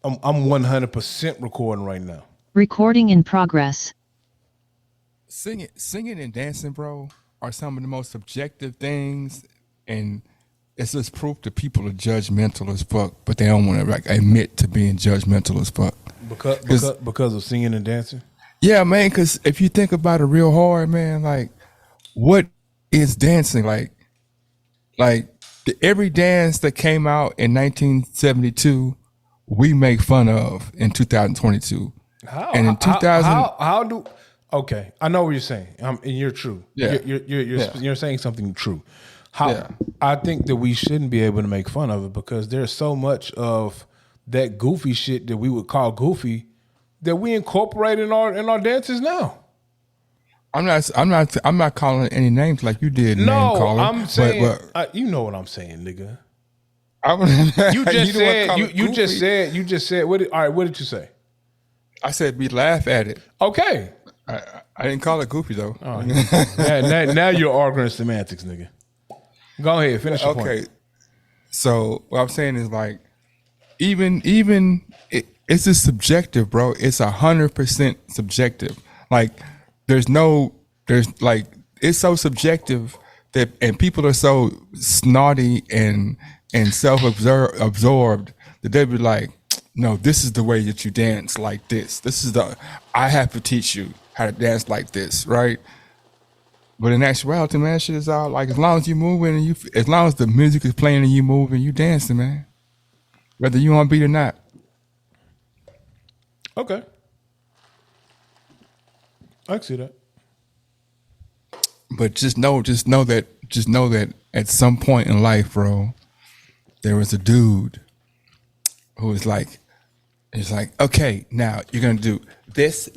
I'm 100% recording right now. Recording in progress. Singing and dancing, bro, are some of the most subjective things, and it's just proof that people are judgmental as fuck, but they don't want to like admit to being judgmental as fuck. Because Cause because because of singing and dancing. yeah, man. Cause if you think about it real hard, man, like what is dancing like every dance that came out in 1972, we make fun of in 2022, How and in 2000, how do? Okay, I know what you're saying. And you're true. yeah, You're yeah, you're saying something true. How yeah. I think that we shouldn't be able to make fun of it because there's so much of that goofy shit that we would call goofy that we incorporate in our dances now. I'm not calling any names like you did, name No, caller. I'm But saying you know what I'm saying, nigga. I'm, You just you don't want to said call it you goofy. just said all right. What did you say? I said we laugh at it. Okay. I didn't call it goofy though. All right. Now you're arguing semantics, nigga. Go ahead, finish your point. Okay, so what I'm saying is like even it's just subjective, bro. It's 100% subjective. Like there's like it's so subjective that and people are so snotty and self absorbed that they be like, no, this is the way that you dance like this. This is the I have to teach you how to dance like this, right? But in actuality, man, shit is all like as long as you moving and as long as the music is playing and you moving, you dancing, man. Whether you on beat or not. Okay. I can see that. But just know that at some point in life, bro, there was a dude who was like, he's like, okay, now you're gonna do this,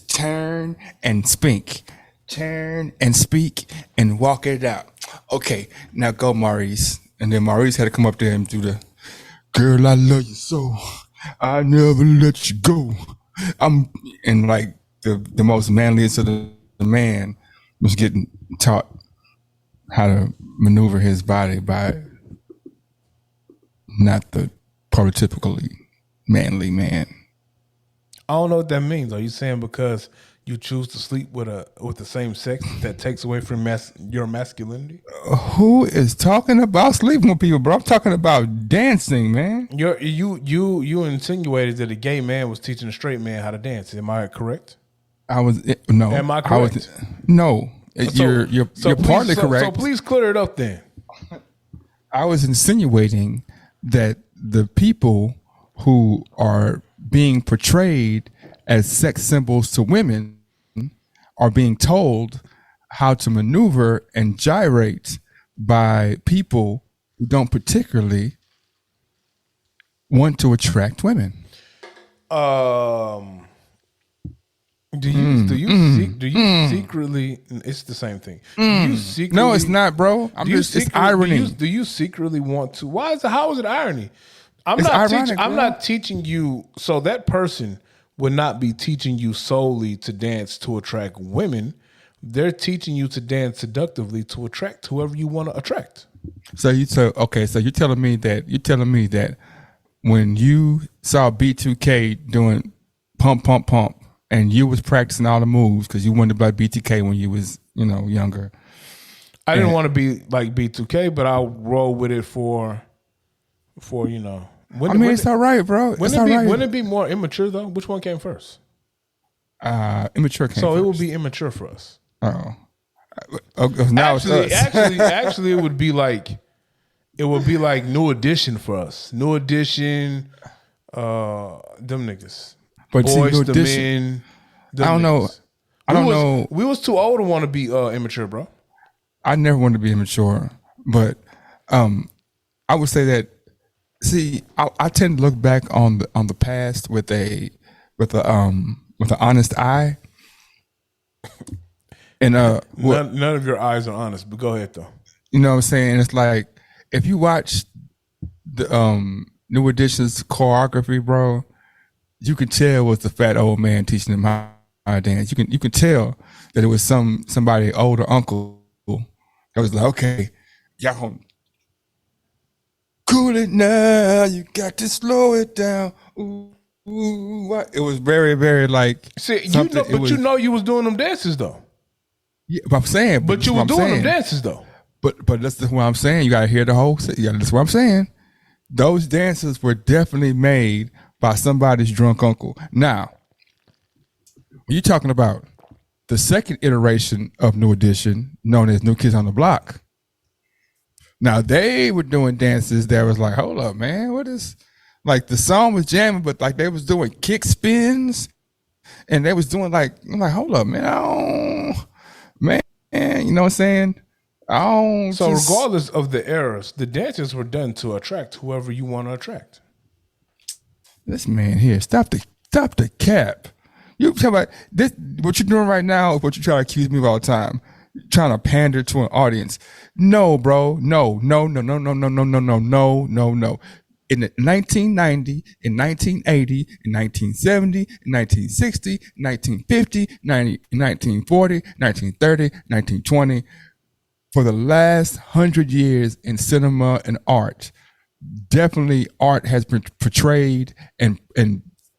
turn and speak, turn and speak and walk it out. Okay, now go, Maurice. And then Maurice had to come up there and do the girl, I love you so, I never let you go. I'm and like the most manliest of the man was getting taught how to maneuver his body by not the prototypically manly man. I don't know what that means. Are you saying because you choose to sleep with the same sex that takes away from your masculinity? Who is talking about sleeping with people, bro? I'm talking about dancing, man. You insinuated that a gay man was teaching a straight man how to dance. Am I correct? I was no. Am I correct? No. You're partly correct. So please clear it up then. I was insinuating that the people who are being portrayed as sex symbols to women are being told how to maneuver and gyrate by people who don't particularly want to attract women. Do you secretly? It's the same thing. Do you secretly? No, it's not, bro. It's irony. Do you secretly want to? Why is it? How is it irony? It's ironic, I'm bro. not teaching you. So that person would not be teaching you solely to dance to attract women. They're teaching you to dance seductively to attract whoever you want to attract. So you're telling me that when you saw B2K doing pump pump pump and you was practicing all the moves because you wanted to be like BTK when you was younger. I didn't want to be like B2K, but I'll roll with it for. It's all right, bro. Wouldn't it be more immature though? Which one came first? Immature came So first. it would be immature for us. Oh, now it's us. Actually, it would be like New Edition for us. New Edition, them niggas. But Boys see, New to Edition, Men. I don't know. I don't know. We was too old to want to be immature, bro. I never wanted to be immature, but I would say that. See, I tend to look back on the past with an honest eye. And none of your eyes are honest, but go ahead though. You know what I'm saying? It's like if you watch the New Edition's choreography, bro, you could tell it was the fat old man teaching them how to dance. You can tell that it was somebody older uncle that was like, okay, y'all gonna Cool it now, you got to slow it down. Ooh, ooh, what? It was very, very like. See, you know you was doing them dances though. Yeah, but I'm saying, But you were doing them dances though. But that's what I'm saying. You got to hear the whole. That's what I'm saying. Those dances were definitely made by somebody's drunk uncle. Now, you're talking about the second iteration of New Edition, known as New Kids on the Block. Now they were doing dances that was like, hold up, man, what is like the song was jamming, but like they was doing kick spins, and they was doing like, I'm like, hold up, man, you know what I'm saying? So regardless of the eras, the dances were done to attract whoever you want to attract. This man here, stop the cap. You talk about this. What you're doing right now is what you try to accuse me of all the time. Trying to pander to an audience. No, bro. No. In the 1990, in 1980, in 1970, in 1960, 1950, 1940, 1930, 1920, for the last 100 years in cinema and art, definitely art has been portrayed and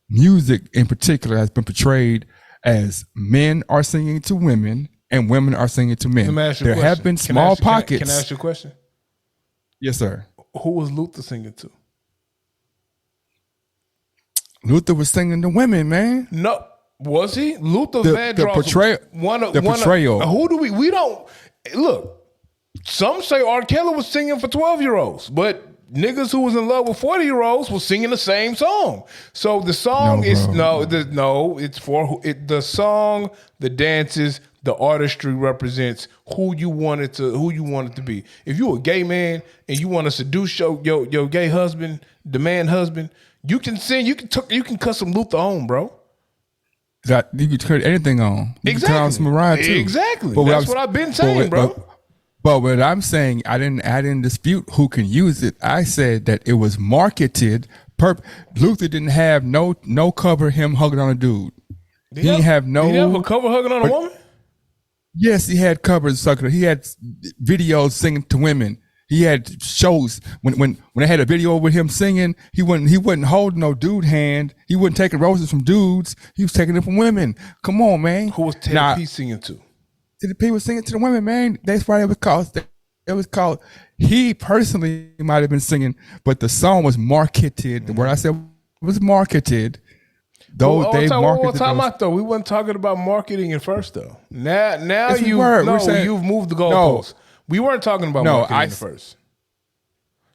music in particular has been portrayed as men are singing to women and women are singing to men. There have been small pockets. Can I ask you a question? Yes, sir. Who was Luther singing to? Luther was singing to women, man. No, was he? Luther Vandross. The portrayal. Who do we don't look? Some say R. Kelly was singing for 12-year-olds, but niggas who was in love with 40-year-olds was singing the same song. So the song it's for the song, the dances, the artistry represents who you want it to be. If you a gay man and you want to seduce your gay husband, the man husband, you can sing. You can cut some Luther on, bro. That you could cut anything on. You exactly. Can cut on some Mariah too. Exactly. But that's what I've been saying, bro. But what I'm saying, I didn't dispute who can use it. I said that it was marketed. Luther didn't have no cover him hugging on a dude. Did he have a cover hugging on a woman? Yes, he had covers sucking. He had videos singing to women. He had shows when they had a video with him singing. He wasn't holding no dude hand. He wasn't taking roses from dudes. He was taking them from women. Come on, man. Who was Teddy P singing to? Teddy P was singing to the women, man. That's why it was called. It was called. He personally might have been singing, but the song was marketed. The word I said was marketed. Though we weren't talking about marketing at first though. Now you've moved the goalposts. We weren't talking about marketing at first.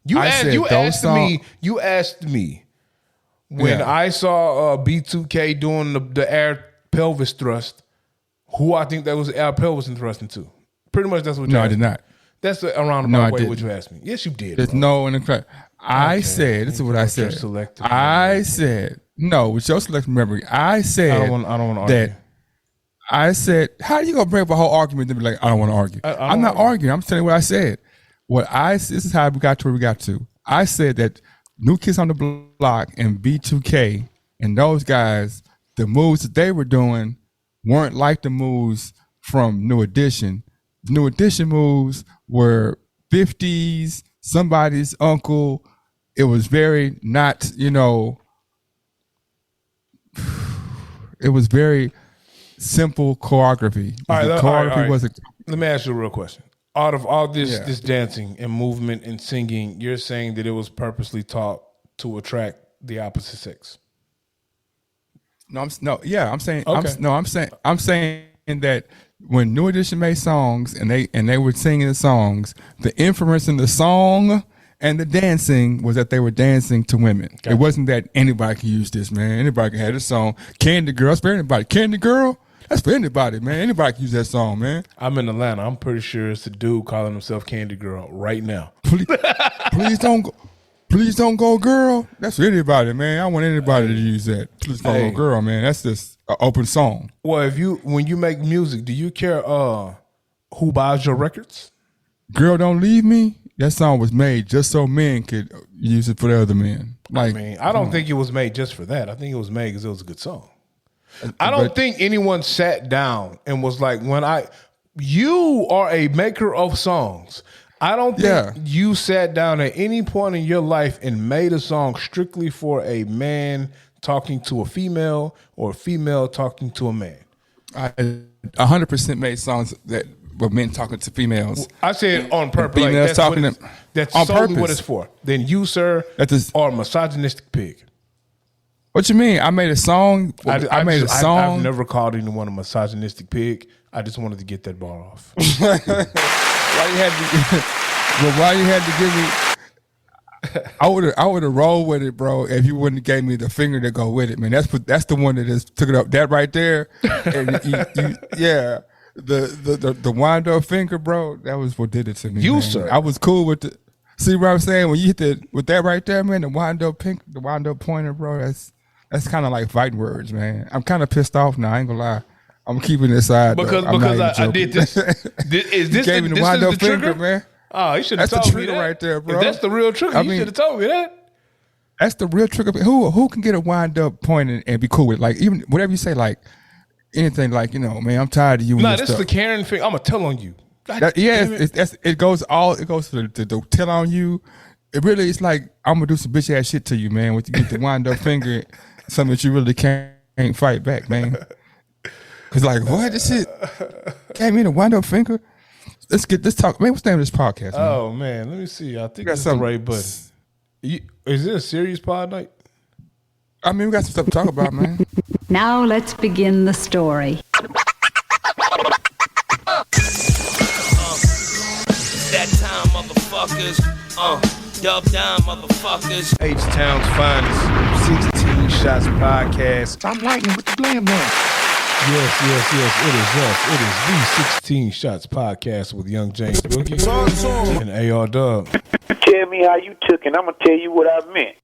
You asked me when I saw B2K doing the air pelvis thrust, who I think that was air pelvis thrusting to. Pretty much that's what you asked. No, I did not. That's a roundabout way what you asked me. Yes, you did. There's no in the crowd. I said, this is what I said. I said, no, with your selective memory, I said I don't want to argue. I said, how are you going to bring up a whole argument and be like, I don't want to argue? I'm not arguing. I'm telling you what I said. This is how we got to where we got to. I said that New Kids on the Block and B2K and those guys, the moves that they were doing weren't like the moves from New Edition. New Edition moves were 50s, somebody's uncle. It was very not, it was very simple choreography. Let me ask you a real question. Out of all this dancing and movement and singing, you're saying that it was purposely taught to attract the opposite sex? I'm saying that when New Edition made songs and they were singing the songs, the inference in the song and the dancing was that they were dancing to women. Gotcha. It wasn't that anybody can use this, man. Anybody can have this song. Candy Girl, that's for anybody. Candy Girl, that's for anybody, man. Anybody can use that song, man. I'm in Atlanta. I'm pretty sure it's a dude calling himself Candy Girl right now. Please don't go, girl. That's for anybody, man. I want anybody to use that. Please don't go, girl, man. That's just an open song. Well, when you make music, do you care who buys your records? Girl, Don't Leave Me. That song was made just so men could use it for the other men. I don't think it was made just for that. I think it was made because it was a good song. I don't think anyone sat down and was like, you are a maker of songs. I don't think you sat down at any point in your life and made a song strictly for a man talking to a female or a female talking to a man. I 100% made songs that were men talking to females. I said on purpose. Females Like, talking to that's on solely purpose. what it's for. Then you, sir, are a misogynistic pig. What you mean? I made a song. I made a song. I've never called anyone a misogynistic pig. I just wanted to get that bar off. Why you had to give me? I would have rolled with it, bro. If you wouldn't have gave me the finger to go with it, man. That's the one that just took it up. That right there, and the wind up finger, bro. That was what did it to me. Sir. I was cool with the. See what I'm saying? When you hit with that right there, man, the wind up pointer, bro. That's kind of like fighting words, man. I'm kind of pissed off now. I ain't gonna lie. I'm keeping it aside because I did this. Is this gave me the wind up finger, man? Oh, you should have told me that. That's the trigger right there, bro. If that's the real trigger. You should have told me that. That's the real trigger. Who can get a wind up point and be cool with it? Like even whatever you say, like anything, like man, I'm tired of you. No, this is the Karen thing. I'm gonna tell on you. It goes to the tell on you. It really is like I'm gonna do some bitch ass shit to you, man. With you get the wind up finger, something that you really can't fight back, man. Cause like what this shit came in a wind up finger. Let's talk. Man, what's the name of this podcast? Man? Oh man, let me see. I think that's the right button. Is it a serious pod night? I mean, we got some stuff to talk about, man. Now let's begin the story. That time, motherfuckers. Dub down, motherfuckers. H-Town's finest 16 Shots podcast. I'm lightning with the glam man. Yes. It is us. It is the 16 Shots podcast with Young James Boogie and AR Dub. Tell me how you took it. I'm going to tell you what I meant.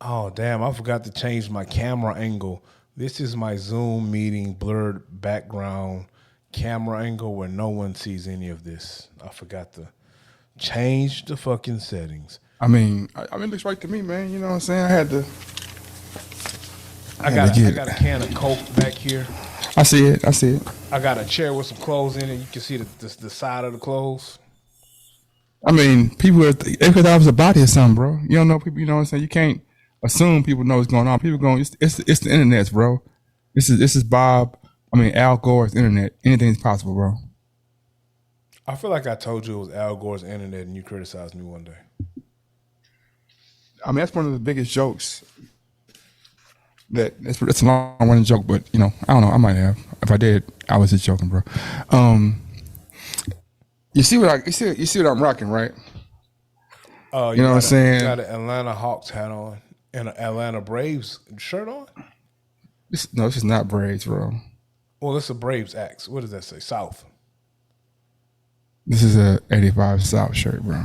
Oh, damn. I forgot to change my camera angle. This is my Zoom meeting blurred background camera angle where no one sees any of this. I forgot to change the fucking settings. I mean, it looks right to me, man. You know what I'm saying? I got a can of Coke back here. I see it. I got a chair with some clothes in it. You can see the side of the clothes. I mean, people they thought I was a body or something, bro. You don't know people. You know what I'm saying? You can't assume people know what's going on. People going, it's the internet, bro. This is Bob. I mean, Al Gore's internet. Anything's possible, bro. I feel like I told you it was Al Gore's internet, and you criticized me one day. I mean, that's one of the biggest jokes. That's a long running joke, but I don't know. I might have. If I did, I was just joking, bro. You see what I'm rocking, right? Oh, you know what I'm saying? You got an Atlanta Hawks hat on and an Atlanta Braves shirt on. This is not Braves, bro. Well, it's a Braves axe. What does that say? South. This is a 85 South shirt, bro.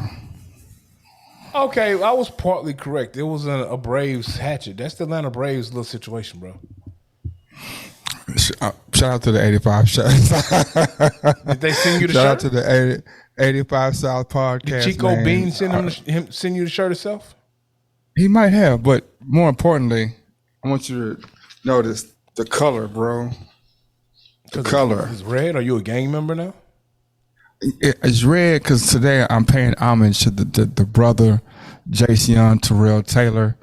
Okay, I was partly correct. It was a Braves hatchet. That's the Atlanta Braves little situation, bro. Shout out to the 85 South. Did they send you the shirt? Shout out to the 85 South podcast. Did Chico Bean send you the shirt himself? He might have, but more importantly, I want you to notice the color, bro. The color. It's red. Are you a gang member now? It's red because today I'm paying homage to the brother Jason Terrell Taylor.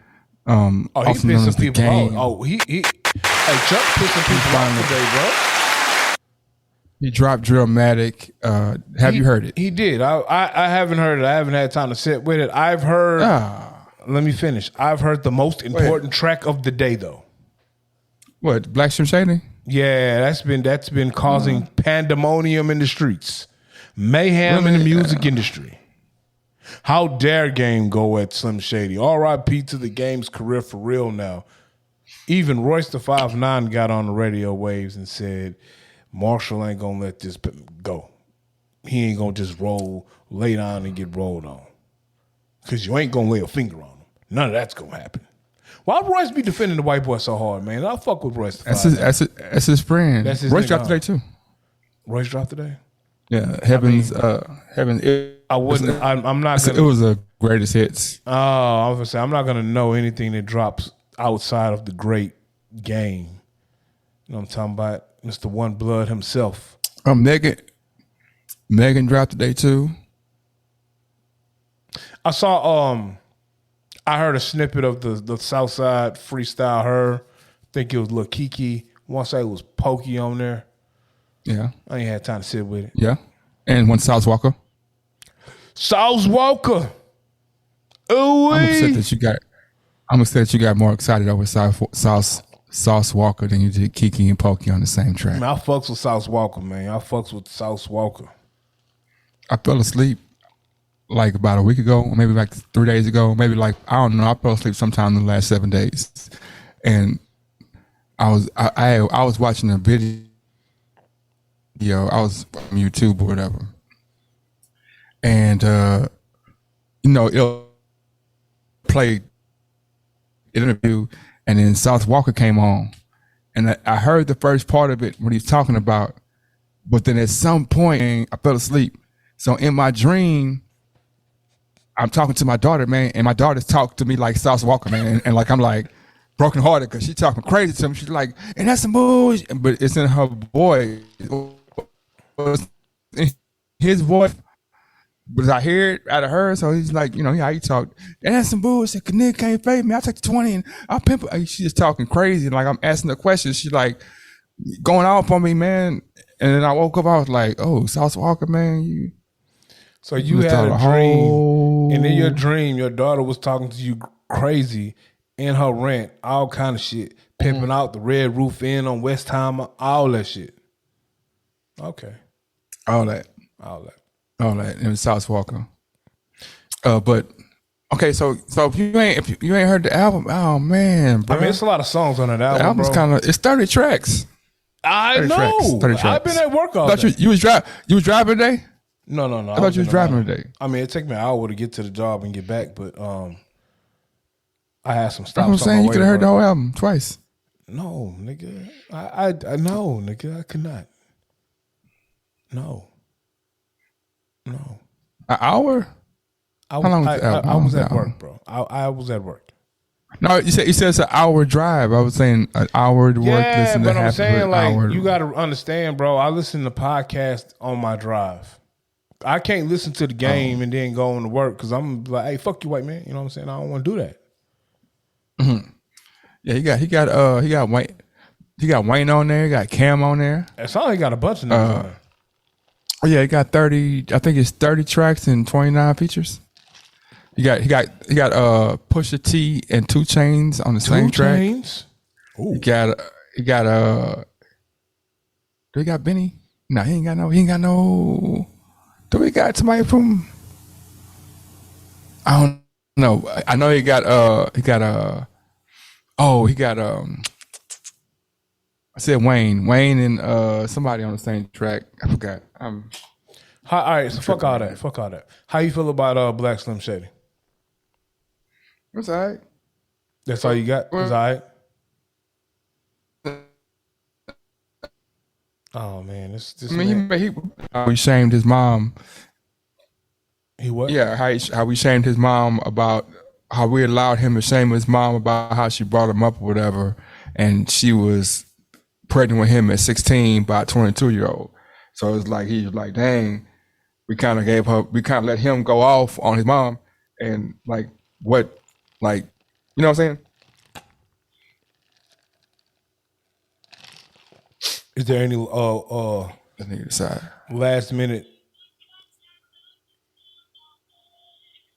He pissed some people off. Chuck pissed some people off today, bro. He dropped Drillmatic. Have you heard it? He did. I haven't heard it. I haven't had time to sit with it. I've heard. Let me finish. I've heard the most important track of the day, though. What? Black Shady? Yeah, that's been causing pandemonium in the streets. Mayhem in the music industry. How dare Game go at Slim Shady? R.I.P. to the Game's career for real now. Even Royce the 5'9" got on the radio waves and said, Marshall ain't gonna let this go. He ain't gonna just lay down and get rolled on. Because you ain't gonna lay a finger on him. None of that's gonna happen. Why would Royce be defending the white boy so hard, man? I fuck with Royce. That's his friend. That's his Royce dropped today too. Royce dropped today? Yeah, Heaven's. I wouldn't. I'm not gonna. It was the greatest hits. Oh, I was gonna say I'm not gonna know anything that drops outside of the great Game. You know what I'm talking about? Mr. One Blood himself. Megan dropped today too. I saw I heard a snippet of the Southside freestyle her. I think it was Lil Kiki. One side was Pokey on there. Yeah. I ain't had time to sit with it. Yeah. And one South Walker. South Walker. Ooh. I'm upset that you got more excited over Sauce Walker than you did Kiki and Pokey on the same track. Man, I fucks with South Walker, man. I fucks with South Walker. I fell asleep like about a week ago, or maybe like 3 days ago, maybe like, I don't know. I fell asleep sometime in the last 7 days. And I was watching a video. I was on YouTube or whatever. And, it'll play an interview, and then South Walker came on. And I heard the first part of it, what he's talking about. But then at some point, I fell asleep. So in my dream, I'm talking to my daughter, man, and my daughter's talking to me like South Walker, man. And like, I'm like broken hearted because she's talking crazy to me. She's like, and that's some bullshit. But it's in her voice. His voice, but I hear it out of her. So he's like, how you talk. And that's some bullshit. Nigga can't fade me. I take the 20 and I'll pimp it. She's just talking crazy. And like, I'm asking her questions. She's like going off on me, man. And then I woke up, I was like, oh, South Walker, man, So you had a dream, and in your dream, your daughter was talking to you crazy in her rant, all kind of shit, pimping out the Red Roof Inn on West Ham, all that shit. Okay. All that. It was South Walker. But okay, so if you ain't heard the album, oh man, bro. I mean, it's a lot of songs on that album. The album's kind of, it's 30 tracks. I know. 30 tracks. I've been at work all day. You was driving today? No. I thought you was driving today. I mean, it took me an hour to get to the job and get back, but I had some stops. I'm saying you could have heard the whole album twice. No, nigga. I no, nigga. I could not. No. An hour? How long was the album? I was at work, bro. I was at work. No, you said it's an hour drive. I was saying an hour to work. Listen but to I'm saying like hour. You got to understand, bro. I listen to podcasts on my drive. I can't listen to the game and then go on to work because I'm like, hey, fuck you, white man. You know what I'm saying? I don't want to do that. Mm-hmm. Yeah, he got Wayne on there. He got Cam on there. That's all. He got a bunch of niggas on there. Oh yeah, he got 30. I think it's 30 tracks and 29 features. He got Pusha T and 2 Chainz on the same track. 2 Chainz? Ooh. He got do he got Benny? No, he ain't got no. Do we got somebody from? I don't know. I know he got I said Wayne and somebody on the same track. I forgot. All right, so fuck all that. How you feel about Black Slim Shady? That's all right. That's all you got? It's all right? Oh man, this. I mean, he shamed his mom. He what? Yeah, how we shamed his mom about how we allowed him to shame his mom about how she brought him up or whatever, and she was pregnant with him at 16 by a 22-year-old. So it's like he was like, dang, we kind of let him go off on his mom, and like what, like, you know what I'm saying? Is there any last minute?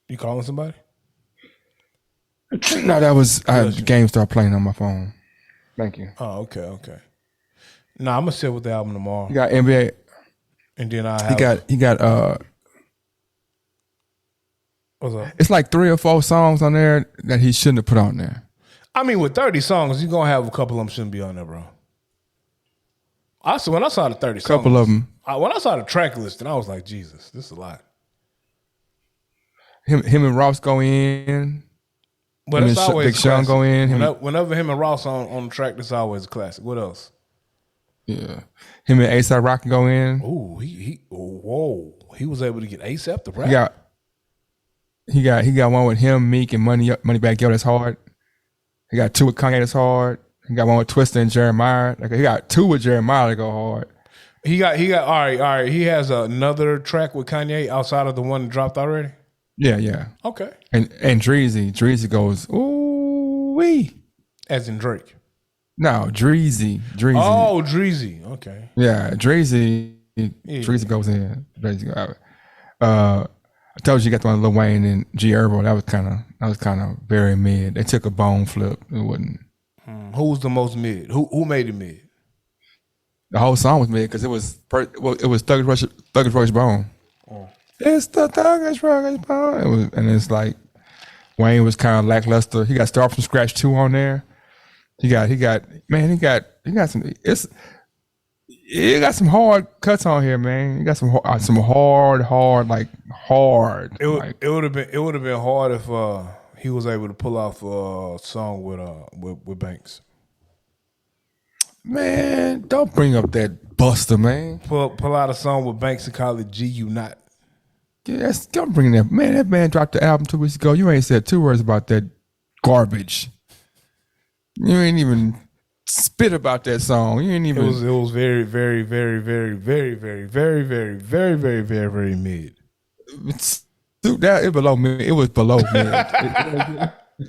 You calling somebody? No, that was the game started playing on my phone. Thank you. Oh, okay. Nah, I'm gonna sit with the album tomorrow. You got NBA, and then he got What's up? It's like 3 or 4 songs on there that he shouldn't have put on there. I mean, with 30 songs, you're gonna have a couple of them shouldn't be on there, bro. When I saw the 30 songs, couple of them. When I saw the track list, and I was like, Jesus, this is a lot. Him and Ross go in. But it's always Big Sean go in. Whenever him and Ross on the track, that's always a classic. What else? Yeah, him and A$AP Rocky go in. Ooh, he was able to get A$AP to rap. He got one with him, Meek, and Moneybagg Yo that's hard. He got 2 with Kanye that's hard. He got one with Twista and Jeremiah. Like he got 2 with Jeremiah that go hard. He got all right. He has another track with Kanye outside of the one that dropped already. Yeah. Okay. And Dreezy goes, ooh wee. As in Drake. No, Dreezy. Oh, Dreezy. Okay. Yeah, Dreezy goes in. Dreezy go out. I told you got the one Lil Wayne and G Herbo. That was kind of very mid. They took a bone flip. It wasn't. Who was the most mid? Who made it mid? The whole song was mid because it was Thuggish Rush Bone. Oh. It's the Thuggish Rush Bone. And it's like Wayne was kind of lackluster. He got Start From Scratch 2 on there. He got some. He got some hard cuts on here, man. He got some hard. It would have been hard if he was able to pull off a song with Banks. Man, don't bring up that Buster, man. Pull out a song with Banks and call it G You Not. Yeah, don't bring that. Man, that man dropped the album 2 weeks ago. You ain't said 2 words about that garbage. You ain't even spit about that song. You ain't even. It was very, very, very, very, very, very, very, very, very, very, very, very mid. It below mid. It was below mid.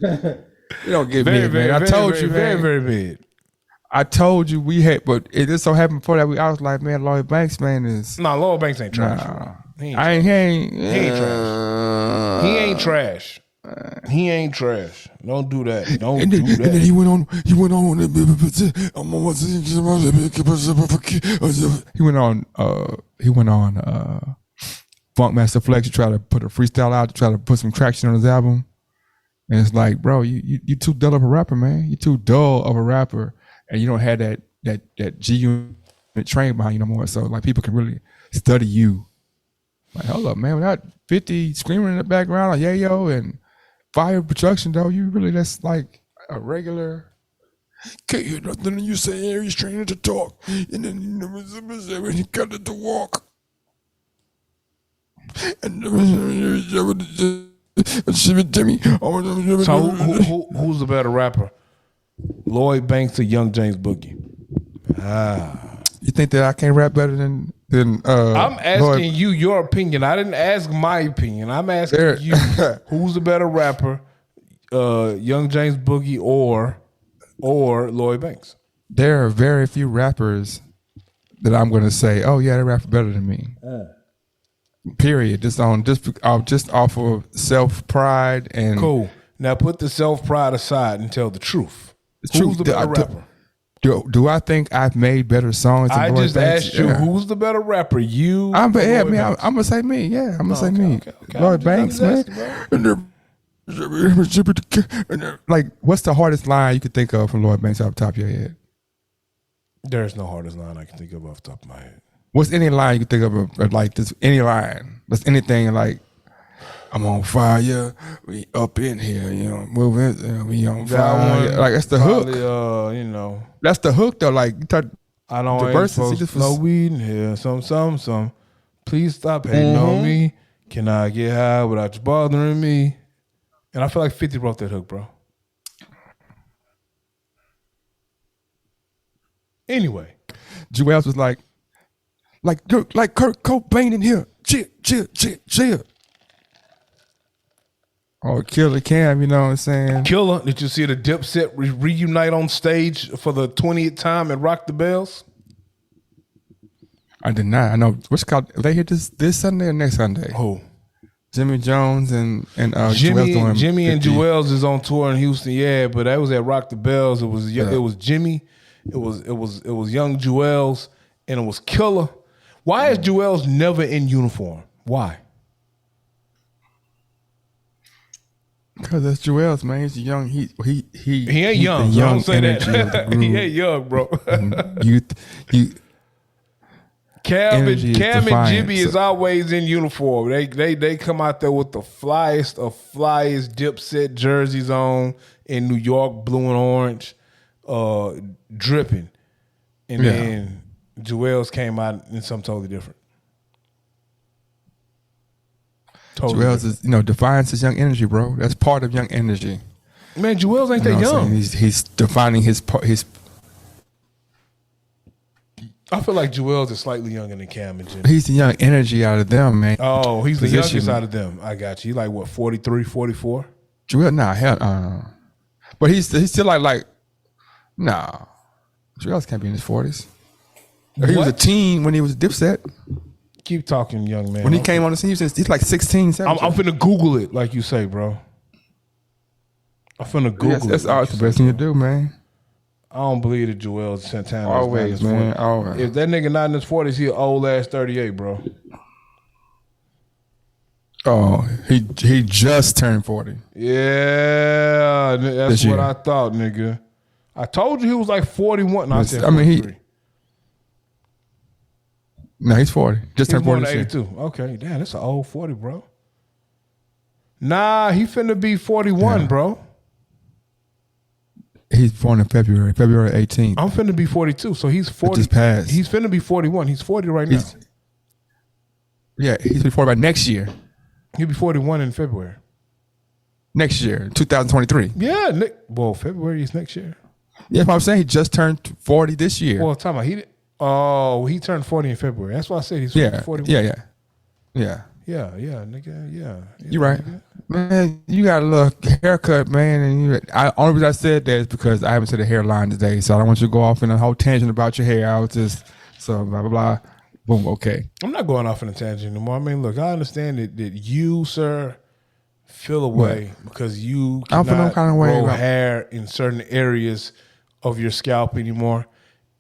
You don't get mid, man. I told you, very, man. Very, very mid. I told you we had, but it just so happened before that I was like, man, Lloyd Banks, man, is. Nah, Lloyd Banks ain't trash. Nah. He ain't trash. He ain't trash. Don't do that. And then he went on. He went on Funkmaster Flex to try to put a freestyle out to try to put some traction on his album. And it's like, bro, you too dull of a rapper, man. You too dull of a rapper, and you don't have that G unit train behind you no more. So like people can really study you. Like, hold up, man. Without 50 screaming in the background, like yayo and fire production, though, that's like a regular. Can't hear nothing you say. He's training to talk, and then he got it to walk. And so who's the better rapper, Lloyd Banks or Young James Boogie? You think that I can't rap better than I'm asking Lloyd? you your opinion. I didn't ask my opinion. I'm asking you who's the better rapper, Young James Boogie or Lloyd Banks? There are very few rappers that I'm going to say, oh yeah, they rap better than me. Period. Just off of self pride and cool. Now put the self pride aside and tell the truth. Who's the better rapper? Do I think I've made better songs than Lloyd just Banks? asked you who's the better rapper, you? I'm gonna say me. Yeah, I'm gonna say me. Okay. Lloyd Banks, man. Like, what's the hardest line you could think of from Lloyd Banks off the top of your head? There's no hardest line I can think of off the top of my head. What's any line you can think of like this? Any line? That's anything like, I'm on fire. We up in here, moving. We on fire. Like that's the probably, hook. That's the hook though. Like I don't ain't supposed to no weed in here. Some. Please stop hating on me. Can I get high without you bothering me? And I feel like 50 wrote that hook, bro. Anyway, Jewels was like Kurt Cobain in here. Chill. Or Killer Cam, you know what I'm saying? Killer, did you see the Dipset reunite on stage for the 20th time at Rock the Bells? I did not. I know what's called. Are they here this Sunday or next Sunday? Who? Jimmy Jones and Jimmy and Jewels is on tour in Houston. Yeah, but that was at Rock the Bells. It was Jimmy. It was young Jewels and it was Killer. Why is Jewels never in uniform? Why? Because that's Jewels, man. He's young. He ain't young. Young say energy that. He ain't young, bro. Cam and Jimmy is always in uniform. They come out there with the flyest Dipset jerseys on in New York, blue and orange, dripping. And then Jewels came out in something totally different. Jewels is, Defiance is young energy, bro. That's part of young energy. Man, Jewels ain't that young. He's defining his I feel like Joel's is slightly younger than Cam and Jimmy. He's the young energy out of them, man. Oh, he's the Position. youngest out of them. I got you. He like what, 43, 44? Joel, nah, hell, but he's still like, nah. Joel can't be in his 40s. He was a teen when he was Dipset. Keep talking, young man. When he came on the scene, he's like 16, 17. I'm finna Google it, like you say, bro. I'm finna Google That's it. always the best thing to do, man. I don't believe that Joel Santana Always, is not in his man. 40s. Always. If that nigga not in his 40s, he an old ass 38, bro. Oh, he just turned 40. Yeah, that's This what year. I thought, nigga. I told you he was like 41. No, I said I mean, 43. No, he's 40. Just He's turned born 40 in this year. 82. Okay, damn, that's an old 40, bro. Nah, he finna be 41, Yeah. bro. He's born in February 18th. I'm finna be 42, so he's 40. just passed. He's finna be 41. He's 40 right now. He's 40 by next year. He'll be 41 in February. Next year, 2023. Yeah, well, February is next year. Yeah, that's what I'm saying. He just turned 40 this year. Well, time out. He turned 40 in February. That's why I said he's yeah, 41. yeah. Yeah, nigga. Yeah. You're right. Nigga. Man, you got a little haircut, man. And only reason I said that is because I haven't said a hairline today, so I don't want you to go off in a whole tangent about your hair. I was just, so blah, blah, blah. Boom, okay. I'm not going off on a tangent anymore. I mean, look, I understand that you, sir, feel away because you I don't feel no cannot kind of way grow about- hair in certain areas of your scalp anymore.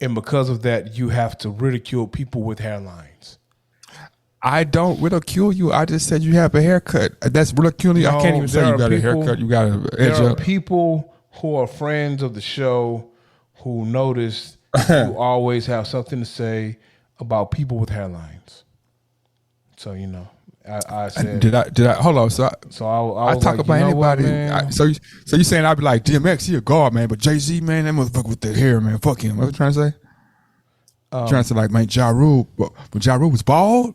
And because of that, you have to ridicule people with hairlines. I don't ridicule you. I just said you have a haircut. That's ridiculing. I No, can't even say there you are got a people- haircut. You got an edge There are up. people who are friends of the show who notice you always have something to say about people with hairlines. So, I said. Did I hold on? So I was talk like, about you know what, anybody. man? So you saying I'd be like DMX? He a guard, man, but Jay-Z, man, that motherfucker with the hair, man, fuck him. What you trying to say? Trying to say like, man, Ja Rule, but when Ja Rule was bald,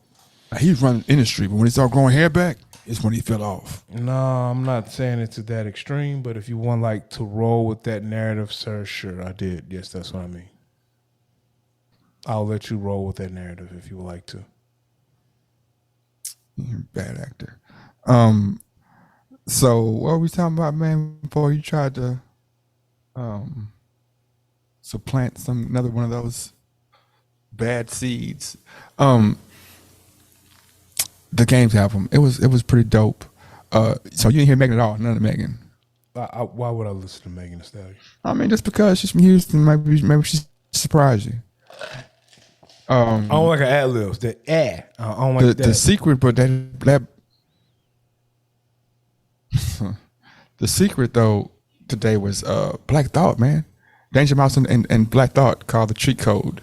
like, he was running the industry, but when he started growing hair back, it's when he fell off. No, I'm not saying it to that extreme, but if you want like to roll with that narrative, sir, sure, I did. Yes, that's what I mean. I'll let you roll with that narrative if you would like to. You're a bad actor. So what were we talking about, man? Before you tried to supplant another one of those bad seeds. The Games album. It was pretty dope. So you didn't hear Megan at all? None of Megan. Why would I listen to Megan Thee Stallion? I mean, just because she's from Houston, maybe she surprised you. I don't like her ad libs. I don't like that. The secret, but that the secret though today was Black Thought, man. Danger Mouse and Black Thought called the Cheat Code.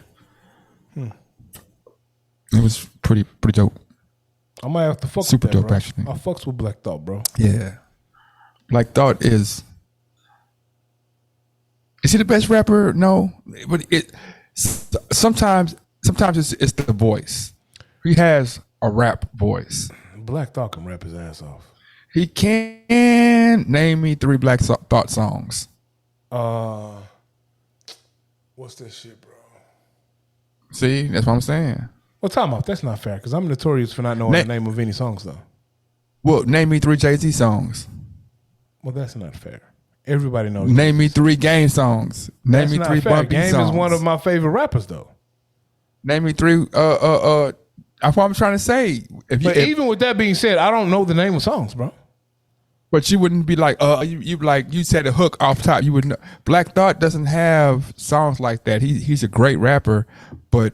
It was pretty dope. I might have to fuck Super with that, dope, bro. actually. I fucks with Black Thought, bro. Yeah, Black Thought is he the best rapper? No, but sometimes it's the voice. He has a rap voice. Black Thought can rap his ass off. He can name me 3 Black Thought songs. What's this shit, bro? See, that's what I'm saying. Well, time off. That's not fair because I'm notorious for not knowing the name of any songs, though. Well, name me 3 Jay-Z songs. Well, that's not fair. Everybody knows. Name me 3 Game songs. Name That's me not 3 fair. Bumpy Game songs. is one of my favorite rappers, though. Name me 3. That's what I'm trying to say. But even with that being said, I don't know the name of songs, bro. But you wouldn't be like, you said a hook off top. You wouldn't. Black Thought doesn't have songs like that. He's a great rapper, but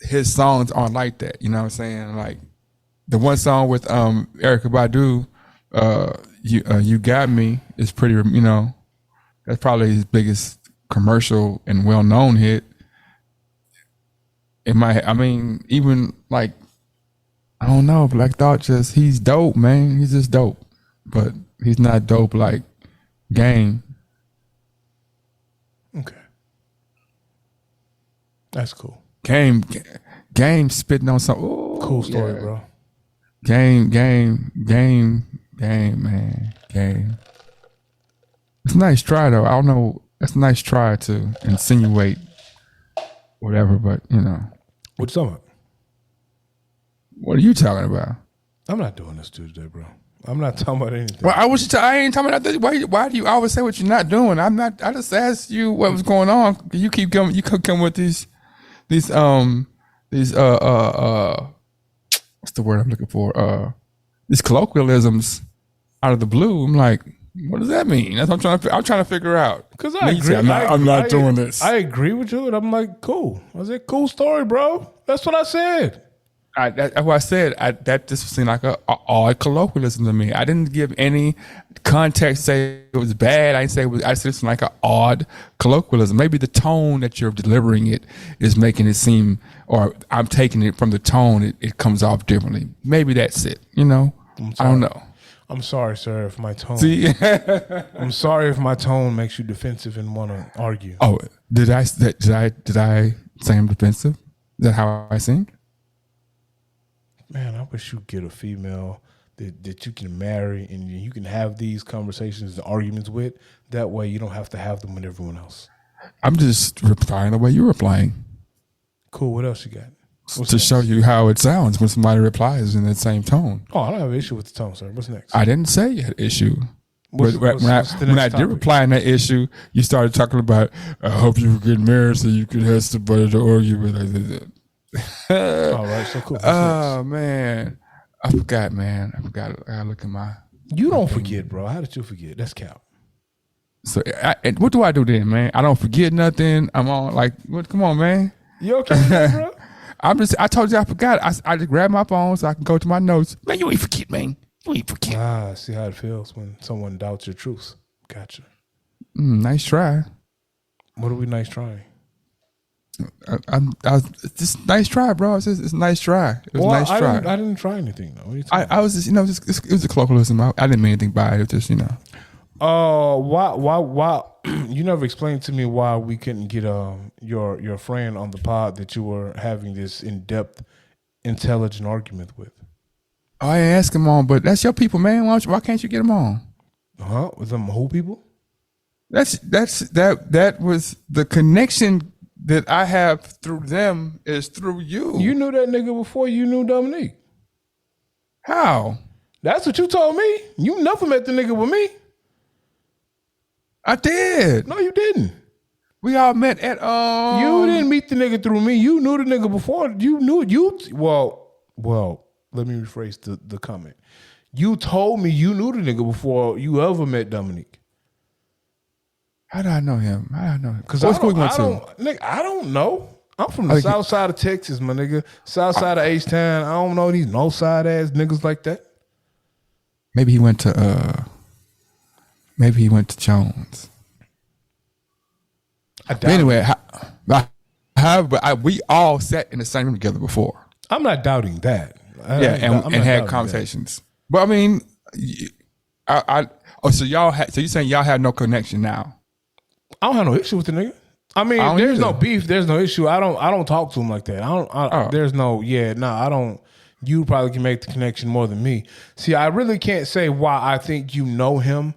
his songs aren't like that. You know what I'm saying? Like the one song with Erykah Badu, You Got Me, is pretty. That's probably his biggest commercial and well known hit. Even like, I don't know, Black Thought he's dope, man. He's just dope. But he's not dope like Game. Okay. That's cool. Game spitting on some Cool story, bro. Game, man. Game. It's a nice try though. I don't know. That's a nice try to insinuate whatever. But you know, What you talking about? what are you talking about? I'm not doing this Tuesday, bro. I'm not talking about anything. Well, I ain't talking about that. Why do you always say what you're not doing? I'm not. I just asked you what was going on. You keep coming. You come with these what's the word I'm looking for? These colloquialisms out of the blue. I'm like, what does that mean? That's what I'm trying to figure out. Because I agree. I'm not doing this. I agree with you, and I'm like, cool. I said, cool story, bro. That's what I said. That's what I said. That just seemed like a odd colloquialism to me. I didn't give any context. Say it was bad. I didn't say it was. I said it's like an odd colloquialism. Maybe the tone that you're delivering it is making it seem, or I'm taking it from the tone. It comes off differently. Maybe that's it. You know, I don't know. I'm sorry, sir, if my tone. See, I'm sorry if my tone makes you defensive and want to argue. oh, did I say I'm defensive? Is that how I sing? Man, I wish you get a female that you can marry and you can have these conversations and arguments with. That way you don't have to have them with everyone else. I'm just replying the way you're replying. Cool. What else you got? What's to next? show you how it sounds when somebody replies in that same tone. Oh, I don't have an issue with the tone, sir. What's next? I didn't say you had an issue. What's When the I next did topic? reply in that issue, you started talking about, I hope you get married so you can have somebody to argue with. All right, so cool. What's Oh, next? man. I forgot, man. I gotta look at my. You don't forget, bro. How did you forget? That's cap. So, and what do I do then, man? I don't forget nothing. I'm on, like, what? Come on, man. You okay, with that, bro? I told you I forgot. I just grabbed my phone so I can go to my notes. Man, you ain't forget, man. You ain't forget. I see how it feels when someone doubts your truth. Gotcha. Nice try. What are we nice trying? It's just nice try, bro. It's a nice try. It was a nice try. I didn't try anything though. What are you talking I was just, it was a colloquialism. I didn't mean anything by it. It was just, why you never explained to me why we couldn't get your friend on the pod that you were having this in-depth intelligent argument with. I ain't ask him on, but that's your people, man. Why can't you get them on? Huh? With them who people? That was the connection that I have through them is through you. You knew that nigga before you knew Dominique. How? That's what you told me. You never met the nigga with me. I did. No, you didn't. We all met at You didn't meet the nigga through me. You knew the nigga before. You knew well. Let me rephrase the comment. You told me you knew the nigga before you ever met Dominique. How did I know him? Because what school we went to? Nigga, I don't know. I'm from the south side of Texas, my nigga. South side of H-Town. I don't know these north side ass niggas like that. Maybe he went to Jones. I doubt But anyway, it. we all sat in the same room together before. I'm not doubting that. I'm And not had doubting conversations. But I mean, so you're saying y'all had no connection now? that. I don't have no issue with the nigga. I mean, I don't there's no either. beef. There's no issue. I don't talk to him like that. There's no, I don't. You probably can make the connection more than me. See, I really can't say why I think you know him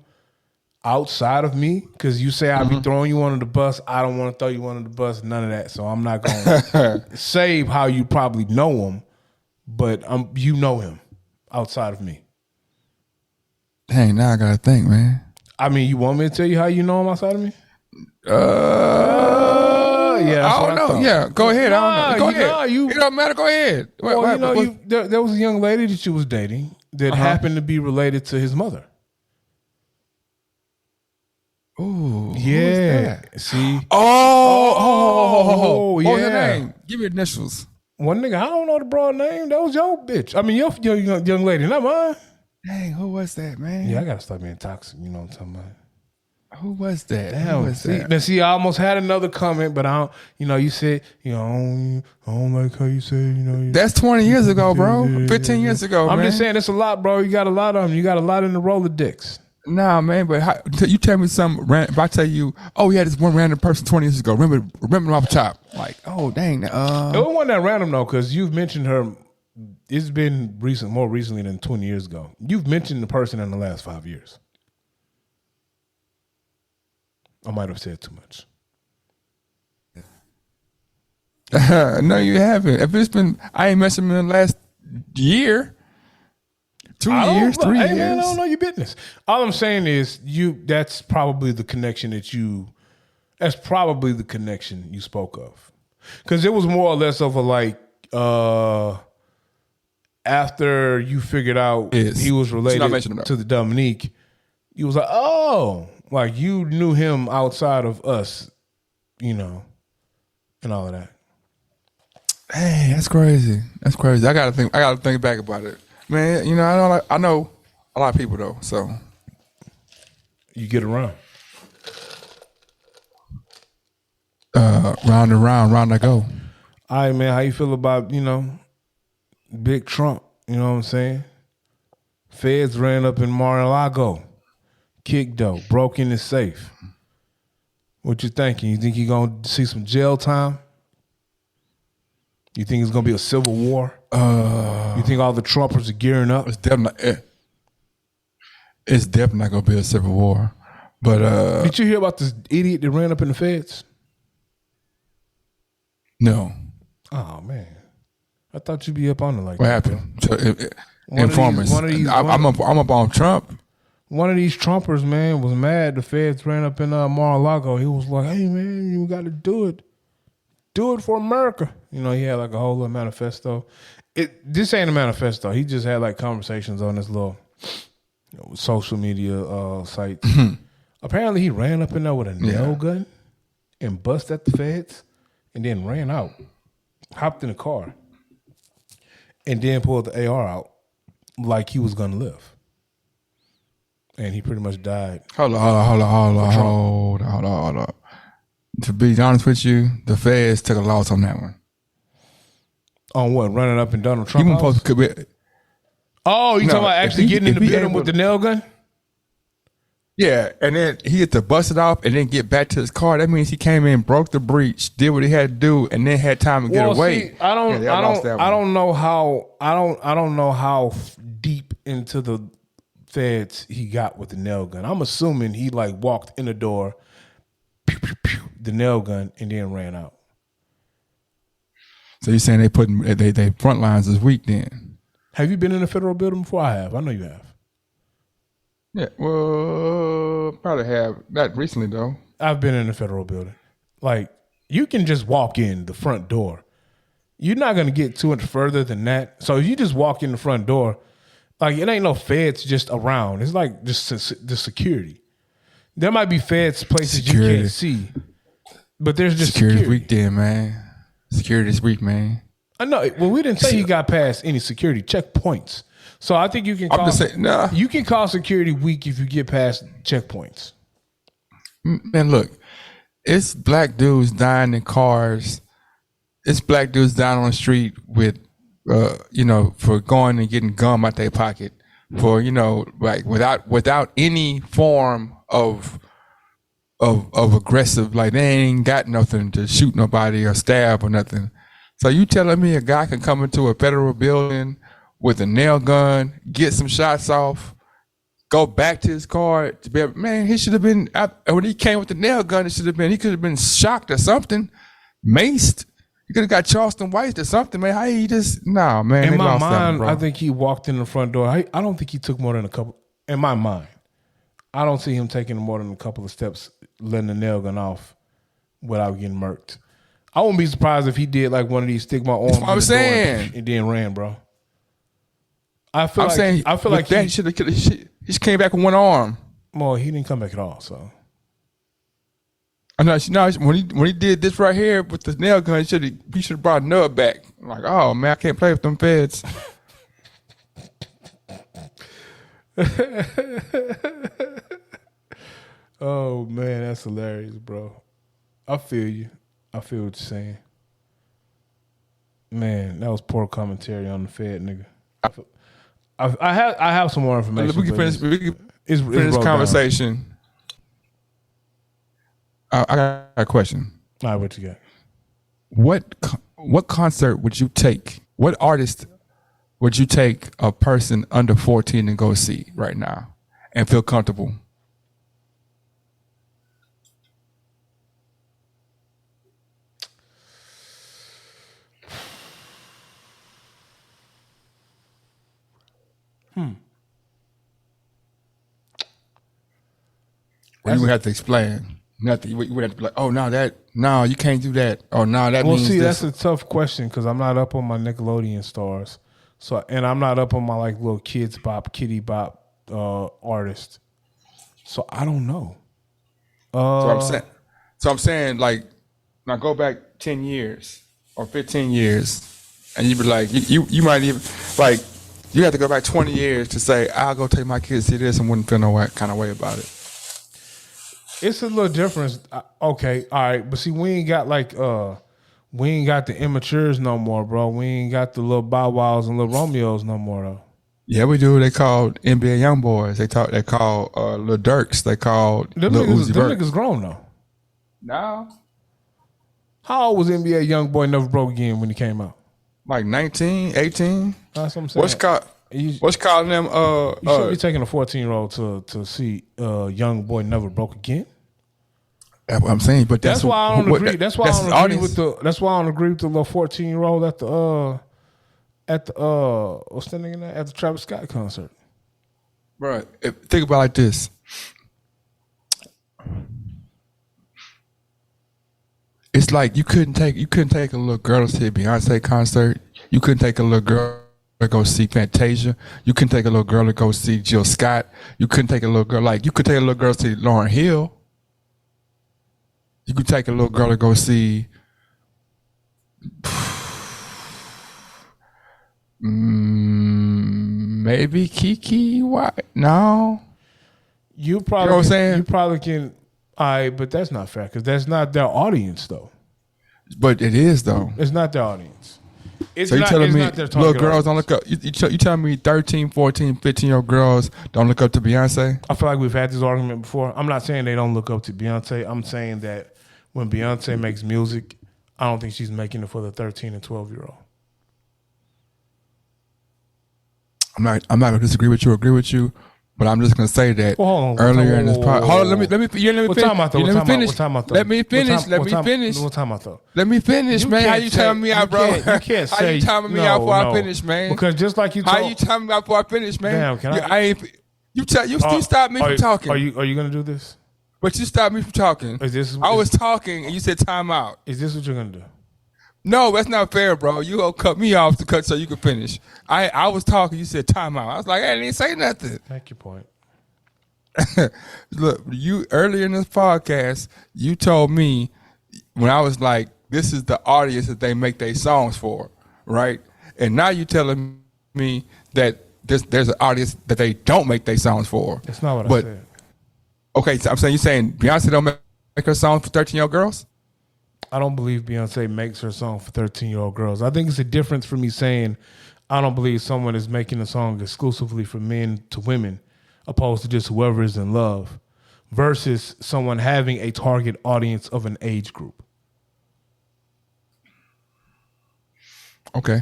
outside of me, because you say I'd be throwing you under the bus. I don't want to throw you under the bus, none of that. So I'm not going to say how you probably know him, but you know him outside of me. Dang, now I gotta think, man. I mean, you want me to tell you how you know him outside of me? Yeah, that's I what don't know. thought. Yeah, go ahead. I don't know. Go ahead. You, It don't matter. Go ahead. well, there was a young lady that you was dating that happened to be related to his mother. Ooh, Yeah. See? Oh, yeah. What was her name? Give me initials. One nigga, I don't know the broad name. That was your bitch. I mean, your young lady, not mine. Dang, who was that, man? Yeah, I gotta stop being toxic. You know what I'm talking about? Who was that? Damn. Who was that? Now, see, I almost had another comment, but I don't. You said, I don't like how you say, That's 20 years ago, bro. 15 years ago, I'm man. just saying, it's a lot, bro. You got a lot of them. You got a lot in the Rolodex. Nah, man, but you tell me something. If I tell you, oh yeah, this one random person 20 years ago. Remember them off the top. Like, oh dang. It wasn't that random though, because you've mentioned her. It's been more recently than 20 years ago. You've mentioned the person in the last 5 years. I might have said too much. No, you haven't. If it's been, I ain't messing with him in the last year, 2 years, 3 years. Hey man, I don't know your business. All I'm saying is that's probably the connection that's probably the connection you spoke of. Because it was more or less of a like, after you figured out he was related to the Dominique, you was like, oh, like you knew him outside of us, and all of that. Hey, that's crazy. That's crazy. I gotta think back about it, man. I know a lot of people though, so you get around. Round and round I go. All right, man. How you feel about Big Trump? You know what I'm saying? Feds ran up in Mar-a-Lago, kicked dough, broke in his safe. What you thinking? You think he gonna see some jail time? You think it's gonna be a civil war? You think all the Trumpers are gearing up? It's definitely not gonna be a civil war. But did you hear about this idiot that ran up in the feds? No. Oh man, I thought you'd be up on it like what that. What happened? Informers. I'm up on Trump. One of these Trumpers, man, was mad. The feds ran up in Mar-a-Lago. He was like, "Hey man, you got to do it. Do it for America." He had like a whole little manifesto. This ain't a manifesto. He just had like conversations on this little social media site. Apparently, he ran up in there with a nail gun and bust at the feds, and then ran out, hopped in a car, and then pulled the AR out like he was gonna live. And he pretty much died. Hold on. To be honest with you, the feds took a loss on that one. On what? Running up in Donald Trump house? You talking about actually getting in the building with the nail gun? Yeah, and then he had to bust it off and then get back to his car. That means he came in, broke the breach, did what he had to do, and then had time to get away. See, I don't know how deep into the feds he got with the nail gun. I'm assuming he like walked in the door, pew, pew, pew, the nail gun, and then ran out. So you're saying they front lines is weak then? Have you been in a federal building before? I have. I know you have. Yeah, well, probably have. Not recently, though. I've been in a federal building. Like, you can just walk in the front door. You're not going to get too much further than that. So if you just walk in the front door, like, it ain't no feds just around. It's like just the security. There might be feds places you can't see, but there's just security. Security's weak then, man. Security's weak, man. I know. Well, we didn't say he got past any security checkpoints. So I think you can you can call security weak if you get past checkpoints. Man, look, it's black dudes dying in cars. It's black dudes dying on the street with, for going and getting gum out their pocket, for like without any form of aggressive, like they ain't got nothing to shoot nobody or stab or nothing. So you telling me a guy can come into a federal building with a nail gun, get some shots off, go back to his car to be he should have been when he came with the nail gun, he could have been shocked or something, maced. He could have got Charleston White or something, man. How he just man. In my mind, I think he walked in the front door. I don't think he took more than a couple. In my mind, I don't see him taking more than a couple of steps, letting the nail gun off without getting murked. I wouldn't be surprised if he did like one of these stick my arm. That's what I'm saying. And then ran, bro. I feel like he should have. He just came back with one arm. Well, he didn't come back at all. So I know. When he did this right here with the nail gun, he should have brought another back. I'm like, oh man, I can't play with them feds. Oh man, that's hilarious, bro. I feel you. I feel what you're saying. Man, that was poor commentary on the Fed, nigga. I have some more information. We can finish this conversation. I got a question. All right, what you got? What concert would you take? What artist would you take a person under 14 to go see right now and feel comfortable? Or you would have to explain nothing. You would have to be like, oh, no, you can't do that. Oh, no, that means see, this. that's a tough question because I'm not up on my Nickelodeon stars. So, and I'm not up on my like little kids bop, kitty bop artist. So I don't know. So I'm saying, like, now go back 10 years or 15 years, and you be like, you might even, like, you have to go back 20 years to say, I'll go take my kids to see this and wouldn't feel no kind of way about it. It's a little difference. Okay, all right. But see, we ain't got the immatures no more, bro. We ain't got the little Bow Wows and little Romeos no more, though. Yeah, we do. They called NBA young boys. They called Lil Durks. They called Lil Uzi Vert. Them niggas grown, though. No. How old was NBA young boy Never Broke Again when he came out? Like 19, 18. That's what I'm saying. What's calling them? You should be taking a 14-year-old to see Young Boy Never Broke Again. That's what I'm saying, but that's why I don't agree. That's why I don't agree with the. That's why I don't agree with the little 14-year-old at the what's the nigga name? At the Travis Scott concert. Bro, think about it like this. It's like you couldn't take a little girl to see a Beyonce concert. You couldn't take a little girl to go see Fantasia. You couldn't take a little girl to go see Jill Scott. You couldn't take a little girl you could take a little girl to see Lauryn Hill. You could take a little girl to go see maybe Kiki White. No. You probably, you know what I'm saying? You probably can. But that's not fair because that's not their audience, though. But it is, though. It's not their audience. So you're telling me little girls don't look up? You telling me 13, 14, 15-year-old girls don't look up to Beyonce? I feel like we've had this argument before. I'm not saying they don't look up to Beyonce. I'm saying that when Beyonce makes music, I don't think she's making it for the 13 and 12-year-old. I'm not gonna disagree with you or agree with you, but I'm just gonna say that earlier in this podcast. Hold on, let me finish. What time out though? Let me finish. What time out though? Let me finish, man. How you timing me out, bro? You can't say. How you timing me out before I finish, man? Because just like you told, how you timing me out before I finish, man? Damn, can I? You stopped me from talking. Are you gonna do this? But you stopped me from talking. I was talking and you said time out. Is this what you're gonna do? No, that's not fair, bro. You gonna cut me off to cut so you can finish. I was talking. You said time out. I was like, I didn't say nothing. Make your point. Look, you earlier in this podcast, you told me when I was like, this is the audience that they make their songs for, right? And now you telling me that there's an audience that they don't make their songs for. That's not what I said. Okay, so you're saying Beyonce don't make her songs for 13-year-old girls? I don't believe Beyonce makes her song for 13-year-old girls. I think it's a difference for me saying I don't believe someone is making a song exclusively for men to women, opposed to just whoever is in love, versus someone having a target audience of an age group. Okay,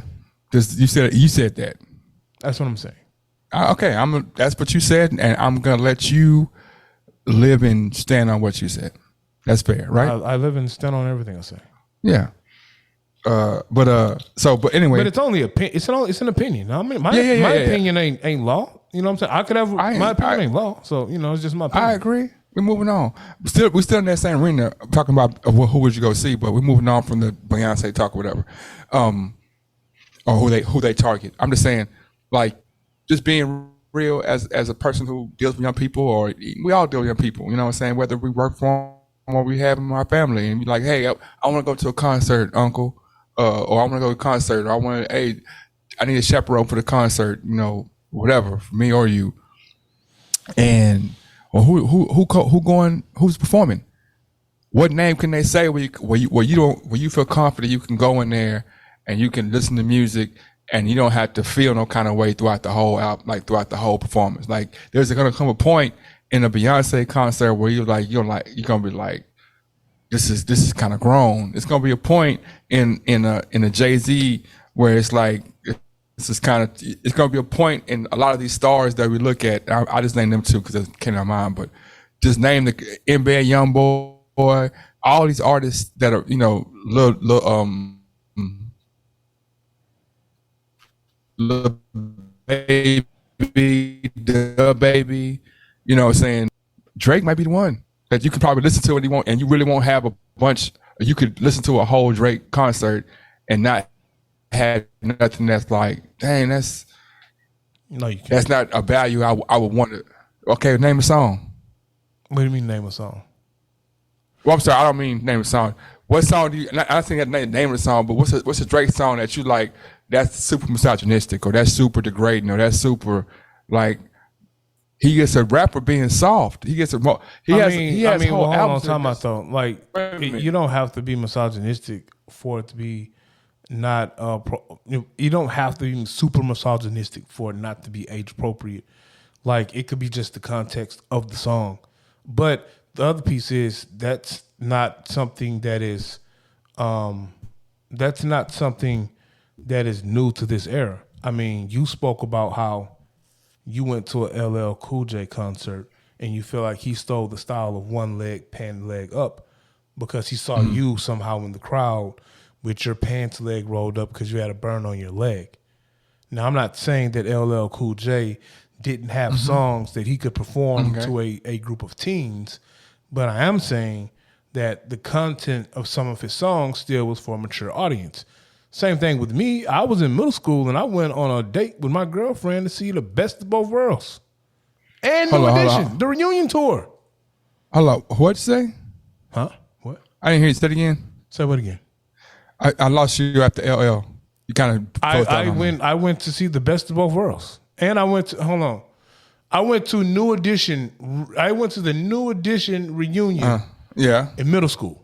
you said that. That's what I'm saying. Okay, that's what you said, and I'm gonna let you live and stand on what you said. That's fair, right? I live and stand on everything I say. Yeah. But anyway. But it's only it's an opinion. I mean, my opinion ain't law. You know what I'm saying? I could have my opinion ain't law. So, it's just my opinion. I agree. We're moving on. We're still in that same arena talking about who would you go see, but we're moving on from the Beyonce talk or whatever. Or who they target. I'm just saying, like, just being real as a person who deals with young people, or we all deal with young people, you know what I'm saying? Whether we work for them or we have them in our family, and be like, hey, I want to go to a concert, uncle, or I want to go to a concert, or I need a chaperone for the concert, whatever, for me or you. And who's performing? What name can they say where you feel confident you can go in there and you can listen to music and you don't have to feel no kind of way throughout the whole album, like throughout the whole performance. Like there's gonna come a point in a Beyonce concert where you're gonna be like, this is kind of grown. It's gonna be a point in a Jay-Z where it's like, it's gonna be a point in a lot of these stars that we look at. I just named them two because it came to my mind, but just name the NBA young boy, all these artists that are, Lil Baby, Dub Baby, you know what I'm saying? Drake might be the one that you could probably listen to and you really won't have a bunch. You could listen to a whole Drake concert and not have nothing that's like, dang, that's No, you can't. that's not a value I would want to. Okay, name a song. What do you mean name a song? Well, I'm sorry, I don't mean name a song. What song do you? I think that name of the song, but what's a Drake song that you like? That's super misogynistic, or that's super degrading, or that's super like. He gets a rapper being soft. He gets a more. He has whole hold on, albums. time out though. Like, you don't have to be misogynistic for it to be not. You don't have to be super misogynistic for it not to be age appropriate. Like, it could be just the context of the song, but the other piece is that's not something that is. That's not something that is new to this era. I mean, you spoke about how you went to a LL Cool J concert and you feel like he stole the style of one leg, pant leg up, because he saw you somehow in the crowd with your pants leg rolled up because you had a burn on your leg. Now, I'm not saying that LL Cool J didn't have songs that he could perform to a group of teens, but I am saying that the content of some of his songs still was for a mature audience. Same thing with me. I was in middle school and I went on a date with my girlfriend to see the Best of Both Worlds. And New Edition, the reunion tour. Hold up. What'd you say? Huh? What? I didn't hear you say it again. Say what again? I lost you after LL. You kind of I went to see the Best of Both Worlds. And I went to I went to New Edition. I went to the New Edition reunion in middle school.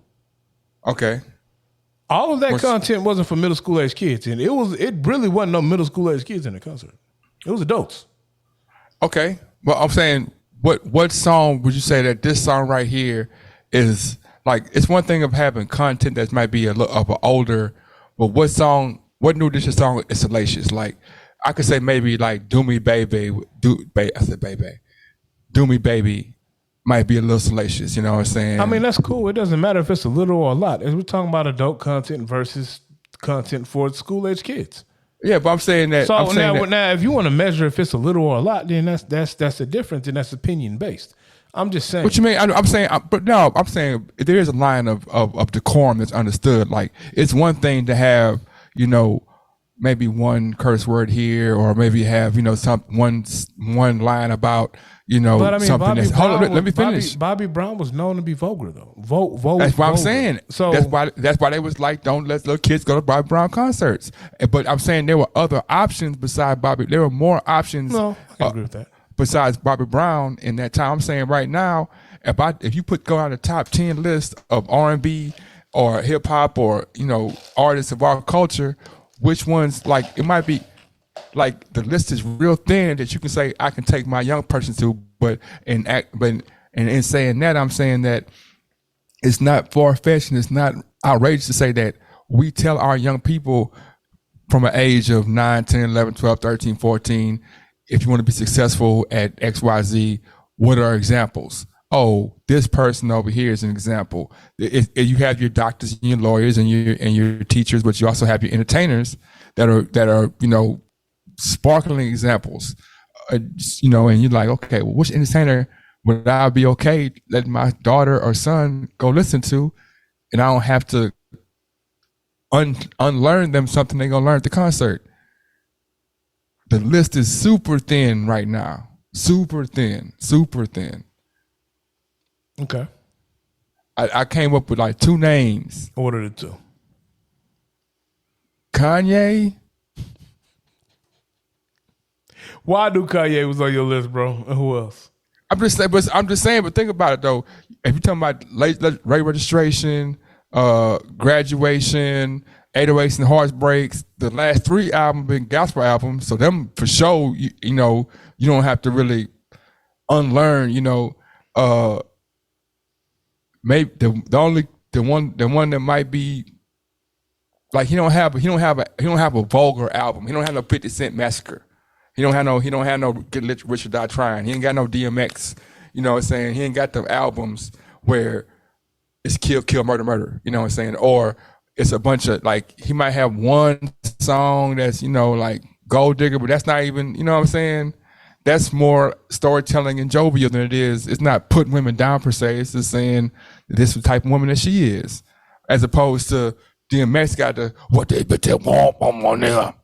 Okay. All of that content wasn't for middle school age kids, and it really wasn't no middle school age kids in the concert. It was adults. Okay. Well, I'm saying, what song would you say that this song right here is like? It's one thing of having content that might be a little of an older, but what New Edition song is salacious? Like, I could say maybe like "Do Me Baby," "Do Me Baby." Might be a little salacious, you know what I'm saying? I mean, that's cool. It doesn't matter if it's a little or a lot. As we're talking about adult content versus content for school age kids. Yeah, but I'm saying that. So now, if you want to measure if it's a little or a lot, then that's a difference, and that's opinion based. I'm just saying. What you mean? I'm saying there is a line of decorum that's understood. Like, it's one thing to have, you know, maybe one curse word here, or maybe have, you know, one line about, you know, but I mean, something that's. Hold on, let me finish. Bobby Brown was known to be vulgar, though. That's what I'm saying. So that's why they was like, don't let little kids go to Bobby Brown concerts. But I'm saying there were other options besides Bobby. There were more options. No, I can agree with that. Besides Bobby Brown in that time. I'm saying right now, if you go on the top 10 list of R&B or hip hop or, you know, artists of our culture, which ones, like, it might be like the list is real thin that you can say I can take my young person to, but in saying that, I'm saying that it's not far-fetched and it's not outrageous to say that we tell our young people from an age of 9, 10, 11, 12, 13, 14, if you want to be successful at XYZ, what are examples? Oh, this person over here is an example. You have your doctors and your lawyers and your teachers, but you also have your entertainers that are you know, sparkling examples. You know, and you're like, okay, well, which entertainer would I be okay letting my daughter or son go listen to, and I don't have to unlearn them something they're gonna learn at the concert. The list is super thin right now. Super thin. Okay. I came up with like 2 names. What are the 2? Kanye. Why do Kanye was on your list, bro? And who else? I'm just saying, but think about it though. If you're talking about late registration, graduation, 808s and heartbreaks, the last 3 albums been gospel albums, so them for sure. You know, you don't have to really unlearn. You know, maybe the one that might be like he don't have a vulgar album. He don't have no 50 Cent Massacre. He don't have no Get Rich or Die Trying. He ain't got no DMX. You know what I'm saying? He ain't got the albums where it's kill, murder. You know what I'm saying? Or it's a bunch of, like, he might have one song that's, you know, like Gold Digger, but that's not even, you know what I'm saying? that's more storytelling and jovial than it is. It's not putting women down per se. It's just saying this is the type of woman that she is, as opposed to DMX got the what they but they want on there.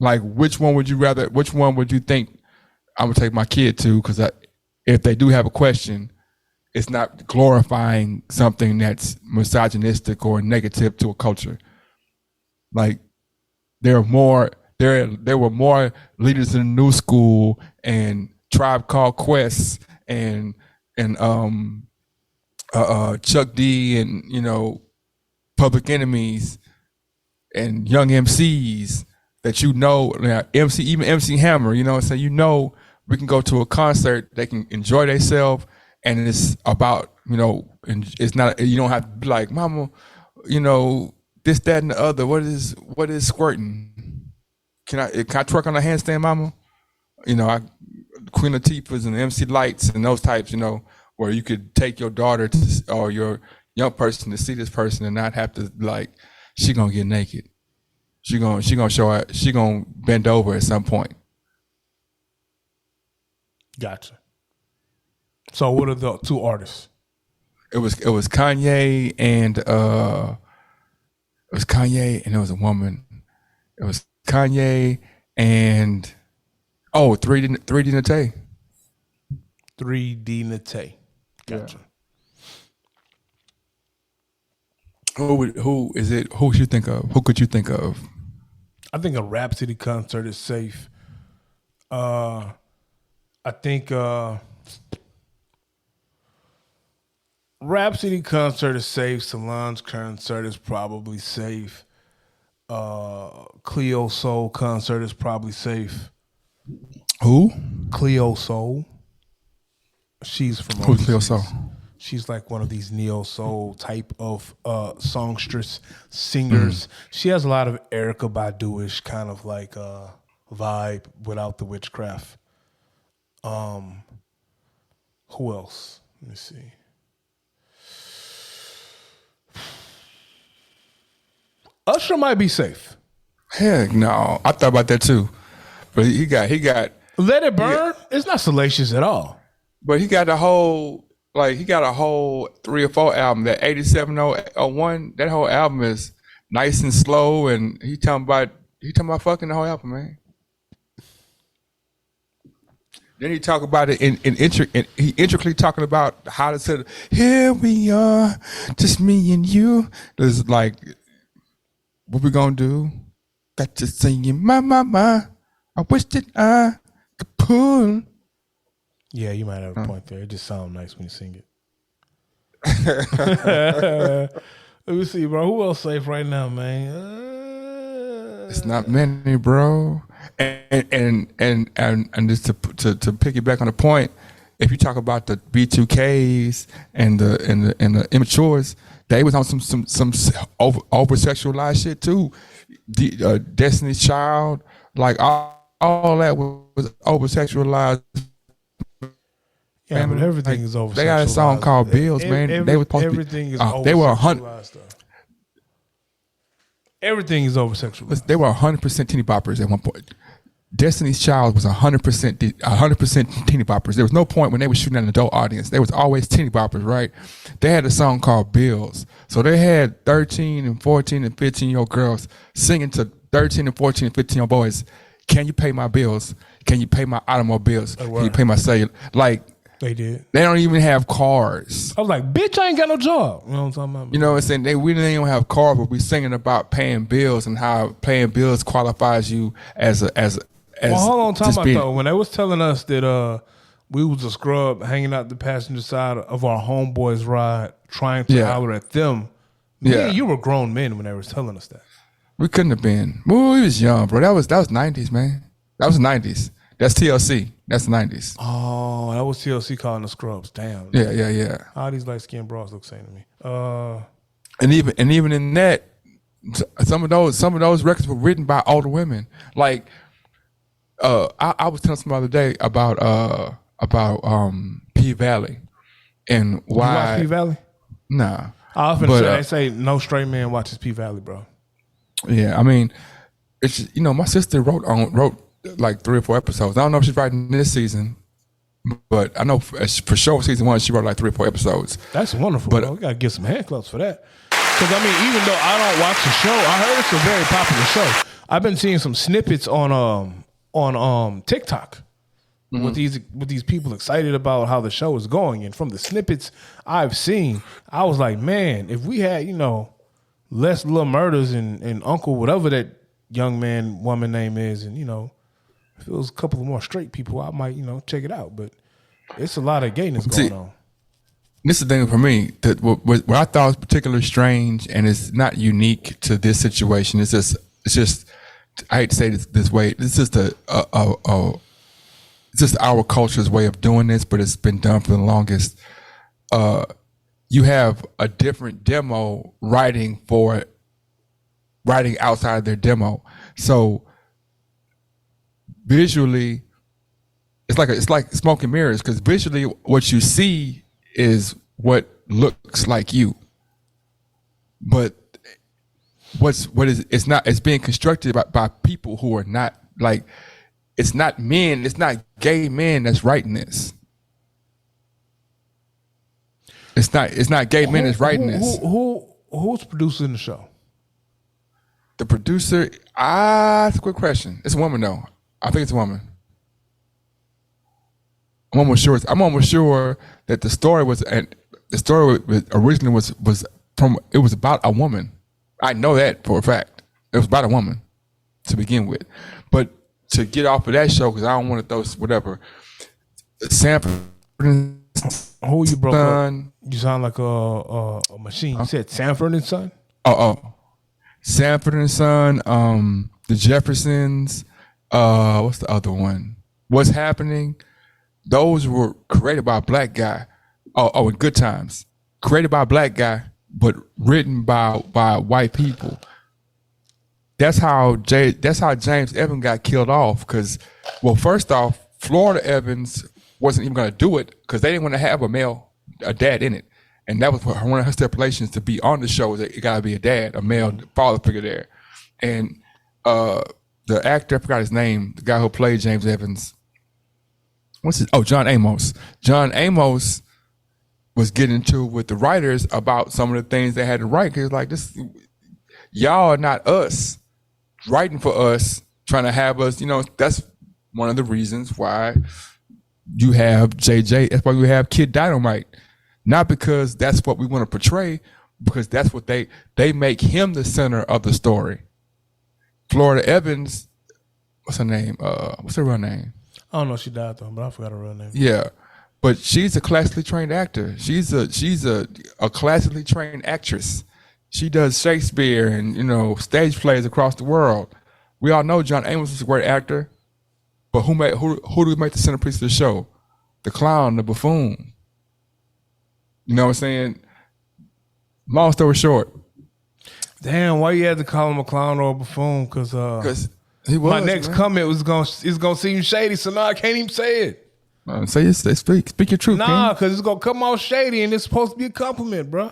Like, which one would you rather? Which one would you think I'm gonna take my kid to? Because if they do have a question, it's not glorifying something that's misogynistic or negative to a culture. Like, there were more leaders in the new school and Tribe Called Quest and Chuck D and Public Enemies and Young MCs that MC Hammer, so we can go to a concert, they can enjoy themselves, and it's about, and it's not, you don't have to be like, mama, this, that, and the other. What is squirting? Can I twerk on a handstand, mama? Queen Latifah's and MC Lights and those types, where you could take your daughter or your young person to see this person and not have to she gonna get naked. She gonna show her. She gonna bend over at some point. Gotcha. So what are the two artists? It was Kanye and it was a woman. It was Kanye and 3D Nate. 3D Nate. Gotcha. Yeah. Who is it? Who should you think of? Who could you think of? I think a Rhapsody concert is safe. I think Rhapsody concert is safe. Solange concert is probably safe. Cleo Soul concert is probably safe. Who? Cleo Soul. She's from Who's Cleo Soul? She's like one of these neo soul type of songstress singers. She has a lot of Erykah Badu-ish kind of like vibe without the witchcraft. Who else? Let me see. Usher might be safe. Heck no. I thought about that too. But he got Let It Burn? It's not salacious at all. But he got a whole 3 or 4 album. That 8701, that whole album is nice and slow, and he talking about fucking the whole album, man. Then he talk about it and he intricately talking about how to say, here we are, just me and you. There's like, what we gonna do? Got you singing, my, I wish that I could pull. Yeah, you might have a point there. It just sounds nice when you sing it. Let me see, bro. Who else safe right now, man? It's not many, bro. And just to piggyback on the point, if you talk about the B2Ks and the immatures, they was on some over sexualized shit too. Destiny's Child, like all that was over sexualized. Yeah, but everything is over. They got a song called Bills, man. They were supposed everything to be. Is over. They were Everything is over sexualized. They were 100% teeny boppers at one point. Destiny's Child was 100% teeny boppers. There was no point when they were shooting at an adult audience. They was always teeny boppers, right? They had a song called Bills. So they had 13 and 14 and 15-year-old girls singing to 13 and 14 and 15-year-old boys, can you pay my bills? Can you pay my automobiles? Can you pay my cellular? Like, they did. They don't even have cars. I was like, bitch, I ain't got no job. You know what I'm talking about? You know what I'm saying? We didn't even have cars, but we singing about paying bills and how paying bills qualifies you as well, hold on, time out though. When they was telling us that we was a scrub hanging out the passenger side of our homeboys' ride, trying to holler at them. You were grown men when they was telling us that. We couldn't have been. Well, we was young, bro. That was 90s, man. That was 90s. That's TLC. That's the 90s. Oh, that was TLC calling the scrubs. Damn. Yeah. All these light skinned bras look same to me. And even in that, some of those records were written by older women. Like, I was telling somebody the other day about P Valley and why. You watch P Valley? Nah. I often say no straight man watches P Valley, bro. Yeah, I mean, it's my sister wrote like 3 or 4 episodes. I don't know if she's writing this season, but I know for sure season 1 she wrote like 3 or 4 episodes. That's wonderful. But bro. We gotta get some hand clubs for that. Because I mean, even though I don't watch the show, I heard it's a very popular show. I've been seeing some snippets on TikTok with these people excited about how the show is going, and from the snippets I've seen, I was like, man, if we had less little murders and Uncle whatever that young woman name is, and if it was a couple of more straight people, I might check it out. But it's a lot of gayness going on. This is the thing for me that what I thought was particularly strange, and it's not unique to this situation. It's just I hate to say this way. It's just it's just our culture's way of doing this, but it's been done for the longest. You have a different demo writing outside their demo, so visually, it's like smoke and mirrors, because visually what you see is what looks like you, but it's being constructed by people who are not like, it's not men, it's not gay men that's writing this. It's not gay men that's writing this. Who's producing the show? The producer, that's a good question. It's a woman though. I think it's a woman. I'm almost sure that the story originally was about a woman. I know that for a fact. It was about a woman to begin with. But to get off of that show, because I don't want to throw whatever. Sanford and Who you broke Son. up? You sound like a machine. You said Sanford and Son? Oh. Sanford and Son, the Jeffersons, what's the other one? What's Happening? Those were created by a black guy. In Good Times. Created by a black guy, but written by white people. That's how James Evans got killed off. Because, well, first off, Florida Evans wasn't even going to do it because they didn't want to have a dad in it, and that was one of her stipulations to be on the show. That it got to be a dad, a male father figure there. And the actor, I forgot his name, the guy who played James Evans. John Amos. John Amos was getting into it with the writers about some of the things they had to write. Cause like y'all are not us writing for us, trying to have us. That's one of the reasons why you have JJ. That's why we have Kid Dynamite. Not because that's what we want to portray, because that's what they make him the center of the story. Florida Evans, what's her name? What's her real name? I don't know if she died though, but I forgot her real name. Yeah, but she's a classically trained actor. She's a classically trained actress. She does Shakespeare and stage plays across the world. We all know John Amos is a great actor, but who do we make the centerpiece of the show? The clown, the buffoon. You know what I'm saying? Long story short. Damn, why you had to call him a clown or a buffoon? Because he was. My next comment is gonna seem shady, so now I can't even say it. Speak your truth. Nah, because it's gonna come off shady, and it's supposed to be a compliment, bro.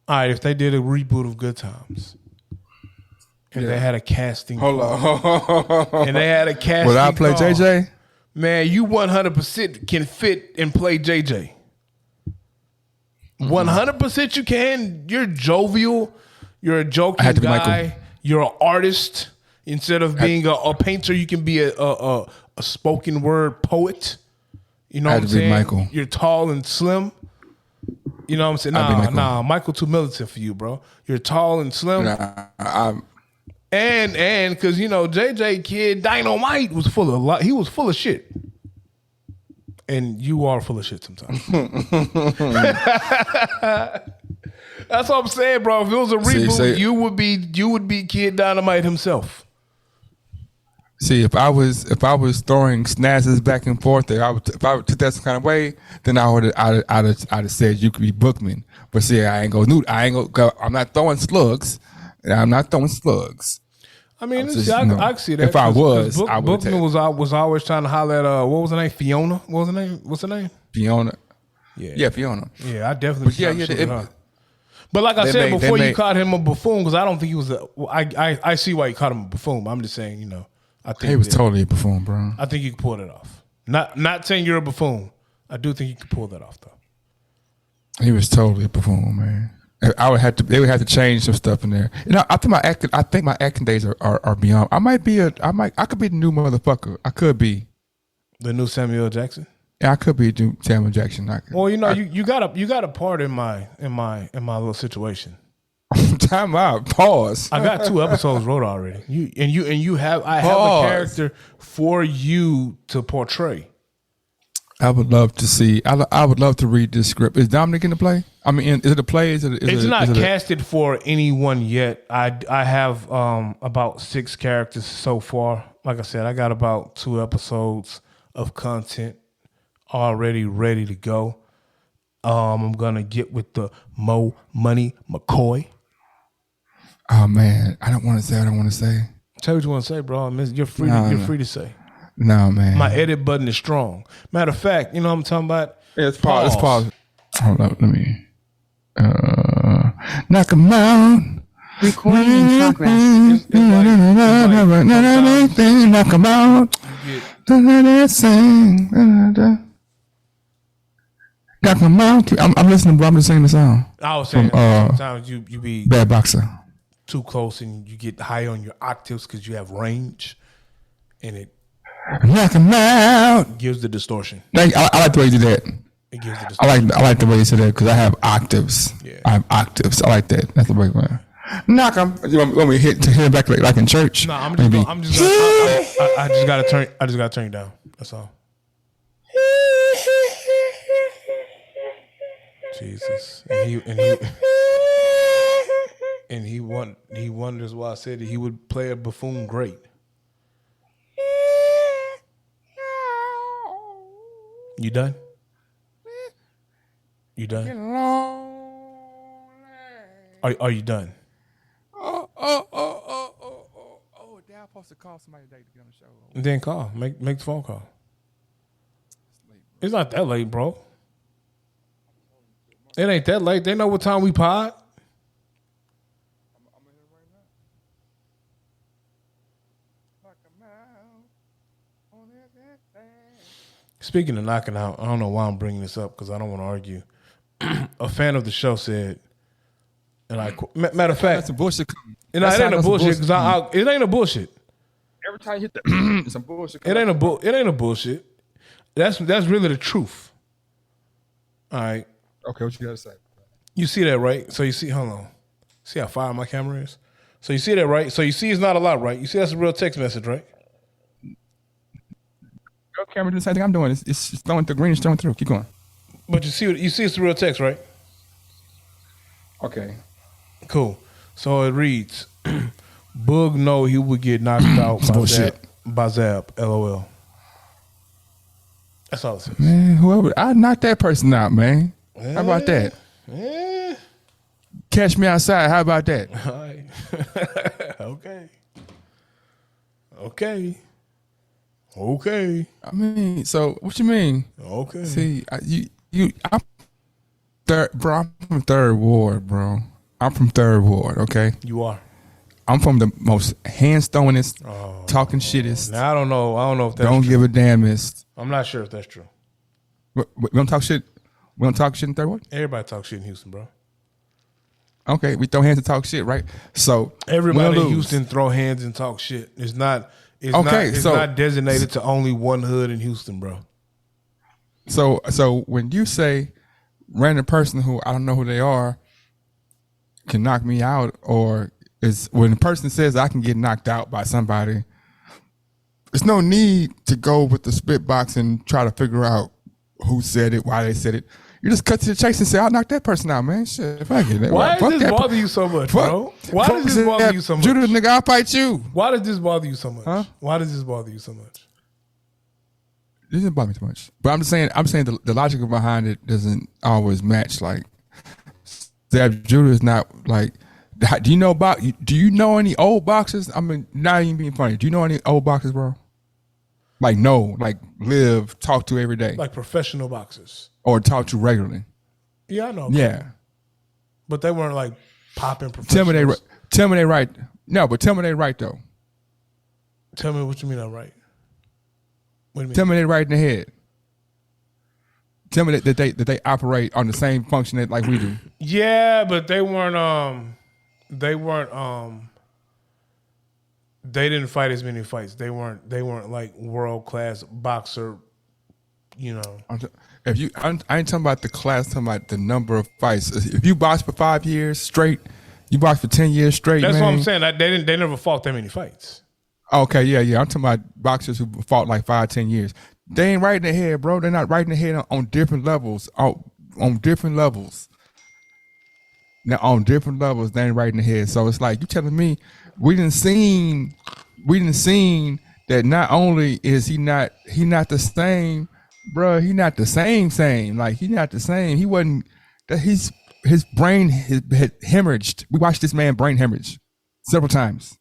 All right, if they did a reboot of Good Times, and they had a casting, hold on, and they had a casting, would I play JJ? Man, you 100% can fit and play JJ. 100% you can. You're jovial. You're a joking guy. Michael. You're an artist. Instead of being a painter, you can be a spoken word poet. You know what I'm saying? Michael. You're tall and slim. You know what I'm saying? Nah, Michael too militant for you, bro. You're tall and slim. And because JJ Kid Dynamite was he was full of shit. And you are full of shit sometimes. That's what I'm saying, bro. If it was a reboot, you would be Kid Dynamite himself. See, if I was throwing snazzes back and forth, if I would took that some kind of way, then I'd have said you could be Bookman. But see, I'm not throwing slugs. I'm not throwing slugs. I mean, I can see that. If I was, I would. Bookman was always trying to holler at what was her name? Fiona. What was her name? What's her name? Fiona. Yeah, Fiona. Yeah, I definitely. But like I They said made- before, they you made- called him a buffoon because I don't think he was. I see why you called him a buffoon. But I'm just saying, you know, I think He was that- totally a buffoon, bro. I think you can pull that off. Not saying you're a buffoon. I do think you can pull that off though. He was totally a buffoon, man. They would have to change some stuff in there. You know, I think my acting days are beyond. I could be the new motherfucker. I could be. The new Samuel Jackson. Yeah, I could be the Samuel Jackson. Well, you know, you got a part in my little situation. Time out. Pause. I got 2 episodes wrote already. I have Pause. a character for you to portray. I would love to see. I would love to read this script. Is Dominic in the play? I mean, is it a play? It's not casted for anyone yet. I have about 6 characters so far. Like I said, I got about 2 episodes of content already ready to go. I'm gonna get with the Mo Money McCoy. Oh man, I don't want to say. I don't want to say. Tell what you want to say, bro. You're free. No, You're no. free to say. No, man. My edit button is strong. Matter of fact, you know what I'm talking about? Yeah, it's pause. It's pause. Hold up, let me. Knock 'em out. Recording in progress. It's like Knock 'em out. Sing. Knock 'em out. I'm listening, bro. I'm just singing the song. I was saying sometimes you be Bad boxer. too close and you get high on your octaves because you have range, and it Knock 'em out. gives the distortion. I like the way you do that. It gives the I distortion. like the way you said that because I have octaves. Yeah. I have octaves. I like that. That's the way. Knock 'em. You want me to hit it back like in church? No, I just gotta turn you down. That's all. Jesus, and he wonders why I said that he would play a buffoon great. You done? You done? Are you done? Oh, damn, I'm supposed to call somebody today to get on the show. Then call. Make the phone call. It's not that late, bro. It ain't that late. They know what time we pod. Speaking of knocking out, I don't know why I'm bringing this up because I don't want to argue. A fan of the show said, and matter of fact, That's some bullshit. it ain't a bullshit because it ain't a bullshit. Every time you hit the some bullshit. It ain't a bullshit. That's really the truth. All right. Okay, what you gotta say? You see that, right? So you see, hold on. See how far my camera is? So you see that, right? So you see it's not a lot, right? You see that's a real text message, right? Your camera doing the same thing I'm doing. It's throwing through green. It's throwing through. Keep going. But you see it's the real text, right? Okay. Cool. So it reads, Boog know he would get knocked out by Zab, LOL. That's all it says. Man, whoever I knocked that person out, man. How about that? Yeah. Catch me outside. How about that? All right. Okay. I mean, so what you mean? Okay. See, I'm third, bro. I'm from Third Ward, bro. I'm from Third Ward. Okay, You are. I'm from the most hands throwingest, talking shittest. Now I don't know if that's Don't true. give a damnest. I'm not sure if that's true. We don't talk shit. We don't talk shit in Third Ward. Everybody talks shit in Houston, bro. Okay, we throw hands and talk shit, right? So Everybody we'll in lose. Houston throw hands and talk shit. It's not designated to only one hood in Houston, bro. So when you say random person who I don't know who they are can knock me out, or is when the person says I can get knocked out by somebody, there's no need to go with the spit box and try to figure out who said it, why they said it. You just cut to the chase and say, I'll knock that person out, man. Shit, fuck it. Why Fuck does this that bother you so much, bro? Why does this bother you so much? Judah, nigga, I'll fight you. Why does this bother you so much? Huh? Why does this bother you so much? It doesn't bother me too much. But I'm saying the logic behind it doesn't always match. Like that Judah is not like. Do you know any old boxers? I mean, not even being funny. Do you know any old boxers, bro? Like live, talk to every day, Like professional boxers. or talk to regularly. Yeah, I know. Yeah. But they weren't like popping Tell me professionals. they right. No, but tell me they right though. Tell me what you mean I'm right. What do you mean? Tell me they right in the head. Tell me that they operate on the same function that like we do. Yeah, but they didn't fight as many fights. They weren't like world class boxer, you know. I ain't talking about the class, I'm talking about the number of fights. If you box for 5 years straight, you box for 10 years straight. That's man. what I'm saying. They never fought that many fights. Okay, yeah. I'm talking about boxers who fought like 5-10 years. They ain't right in the head, bro. They're not right in the head on different levels. On different levels. Now on different levels, they ain't right in the head. So it's like you telling me we didn't seen that not only is he not the same, bro. He not the same. Like he not the same. He wasn't. That his brain had hemorrhaged. We watched this man brain hemorrhage several times.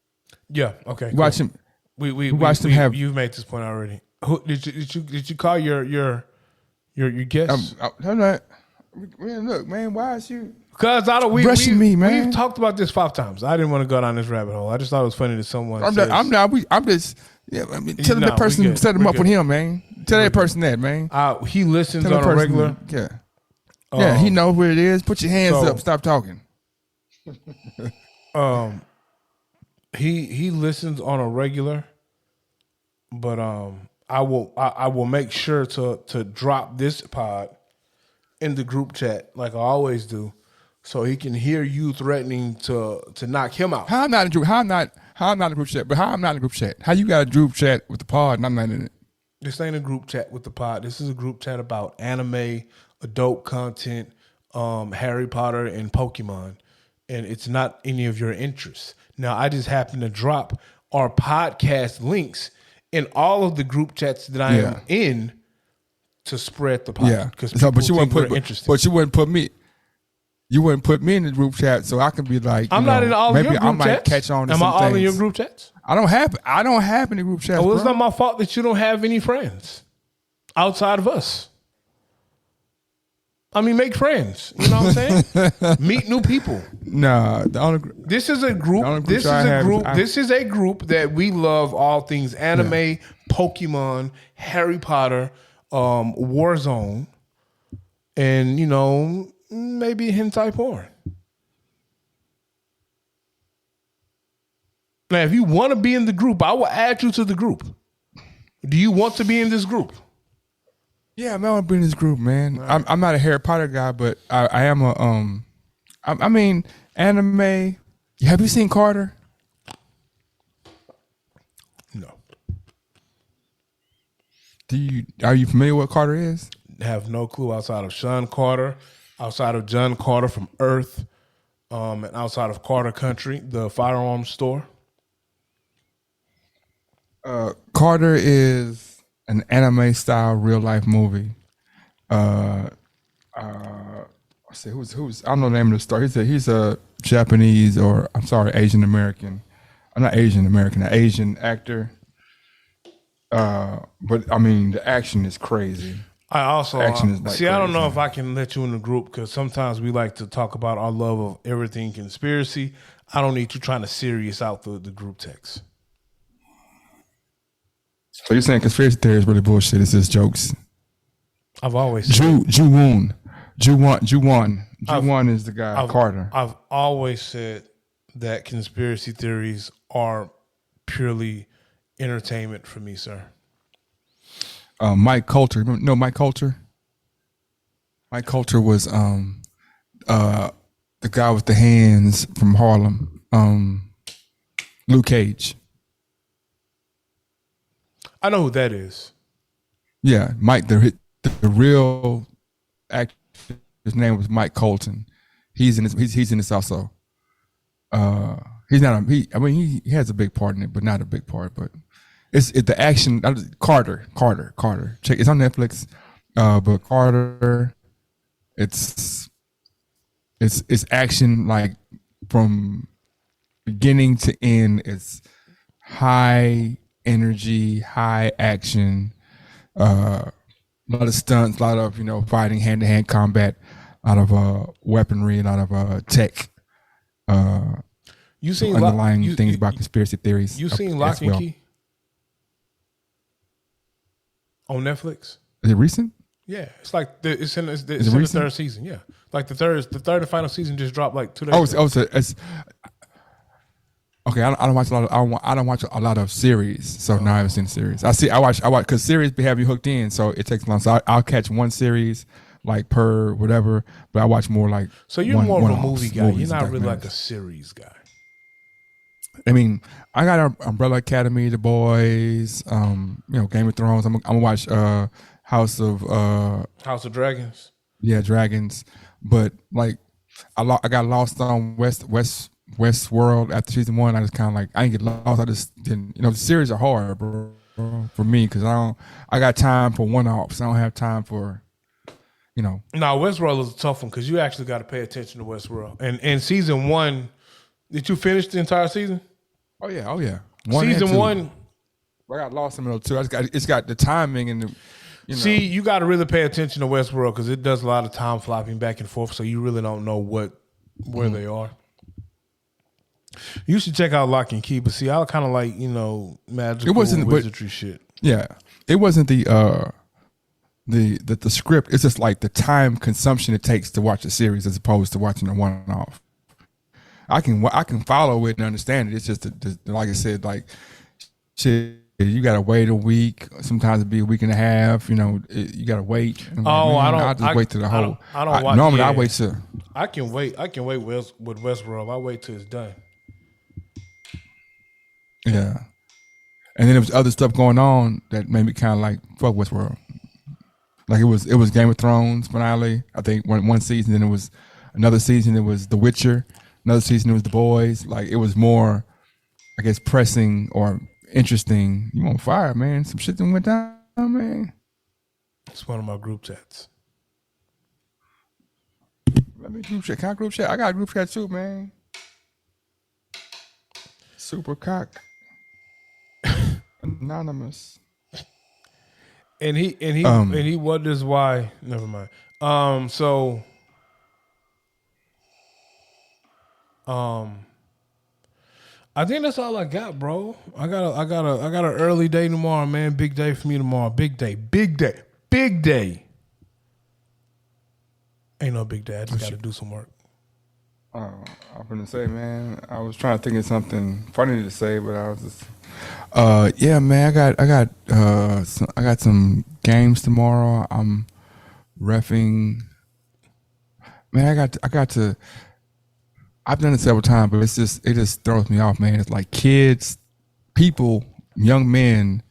Yeah. Okay. We watched him. We watched him have. You've made this point already. Who, did you call your guest? Man, look, man. Why is you? Because rushing me, man? We've talked about this 5 times. I didn't want to go down this rabbit hole. I just thought it was funny that someone. I'm just. Yeah, I mean, tell that person to set him up with him, man. Tell that person that, man. He listens on a regular. Yeah. Yeah, he knows where it is. Put your hands up. Stop talking. He listens on a regular, but I will make sure to drop this pod in the group chat like I always do, so he can hear you threatening to knock him out. How I'm not in a group chat? But how I'm not in a group chat? How you got a group chat with the pod and I'm not in it? This ain't a group chat with the pod. This is a group chat about anime, adult content, Harry Potter, and Pokemon, and it's not any of your interests. Now, I just happen to drop our podcast links in all of the group chats that I am in to spread the pod. Yeah, because but you wouldn't put me. You wouldn't put me in the group chat, so I can be like, I'm not in all of your maybe group I might chats. catch on to Am some I all things. in your group chats? I don't have any group chats. Well, it's bro. not my fault that you don't have any friends outside of us. I mean, make friends. You know what I'm saying? Meet new people. Nah, This is a group. This is a group that we love all things anime, Pokemon, Harry Potter, Warzone, and maybe hentai porn. Now, if you want to be in the group, I will add you to the group. Do you want to be in this group? Yeah, man, I want to be in this group, man. Right. I'm not a Harry Potter guy, but I am a I mean, anime. Have you seen Carter? No. Are you familiar with what Carter is? Have no clue outside of Sean Carter, outside of John Carter from Earth, and outside of Carter Country, the firearms store. Carter is an anime style real life movie. I say who's I don't know the name of the star. He's a Japanese Asian American. I'm not Asian American, an Asian actor. But I mean the action is crazy. I also action is like see. crazy. I don't know if I can let you in the group because sometimes we like to talk about our love of everything conspiracy. I don't need you trying to serious out the group text. So you're saying conspiracy theory is really bullshit? It's just jokes. I've always Ju-Won is the guy. Carter. I've always said that conspiracy theories are purely entertainment for me, sir. Mike Coulter. No, Mike Coulter. Mike Coulter was the guy with the hands from Harlem. Luke Cage. I know who that is. Yeah, Mike. The real actor. His name was Mike Colton. He's in this. He's in this also. He's not. He has a big part in it, but not a big part. But it's the action. Carter. Check. It's on Netflix. But Carter. It's action like from beginning to end. It's high energy, high action, a lot of stunts, a lot of fighting, hand-to-hand combat, weaponry, a lot of tech, You seen underlying things about conspiracy theories. You seen as Lock and well. Key on Netflix? Is it recent? Yeah, it's like it's in the recent? third season. Yeah, like the third and final season just dropped like 2 days. It's okay. I don't watch a lot of. I don't watch a lot of series, so no, I haven't seen the series. I watch because series have you hooked in, so it takes long. So I'll catch one series like per whatever, but I watch more like. So you're more of a movie guy. You're not really like a series guy. I mean, I got Umbrella Academy, The Boys, Game of Thrones. I'm gonna watch House of Dragons. Yeah, Dragons. But like, I got lost on Westworld after season 1. I just kind of like I didn't get lost. I just didn't. The series are hard, bro, for me because I got time for one-offs. I don't have time for. No, Westworld is a tough one because you actually got to pay attention to Westworld. And season 1, did you finish the entire season? Oh yeah. Season 1. I got lost in the middle too. It's got the timing and the. See, you got to really pay attention to Westworld because it does a lot of time flopping back and forth, so you really don't know where they are. You should check out Lock and Key, but see, I kind of like magical wizardry shit. Yeah, it wasn't the script. It's just like the time consumption it takes to watch a series as opposed to watching a one-off. I can follow it and understand it. It's just like I said, like shit. You gotta wait a week. Sometimes it'd be a week and a half. You gotta wait. I'll just wait till the whole. I don't watch. Normally, I wait till. I can wait. I can wait with Westworld. I wait till it's done. Yeah, and then there was other stuff going on that made me kind of like fuck Westworld. Like it was Game of Thrones finale. I think one season. Then it was another season. It was The Witcher. Another season. It was The Boys. Like it was more, I guess, pressing or interesting. You on fire, man. Some shit that went down, man. It's one of my group chats. Let me group chat. Can I group chat? I got a group chat too, man. Super cock. Anonymous. And he wonders why. Never mind. I think that's all I got, bro. I got an early day tomorrow, man. Big day for me tomorrow. Big day. Ain't no big day. I just got to do some work. I'm gonna say, man. I was trying to think of something funny to say, but I was just. Yeah, man. I got some games tomorrow. I'm reffing. Man, I got to. I've done it several times, but it just throws me off, man. It's like kids, people, young men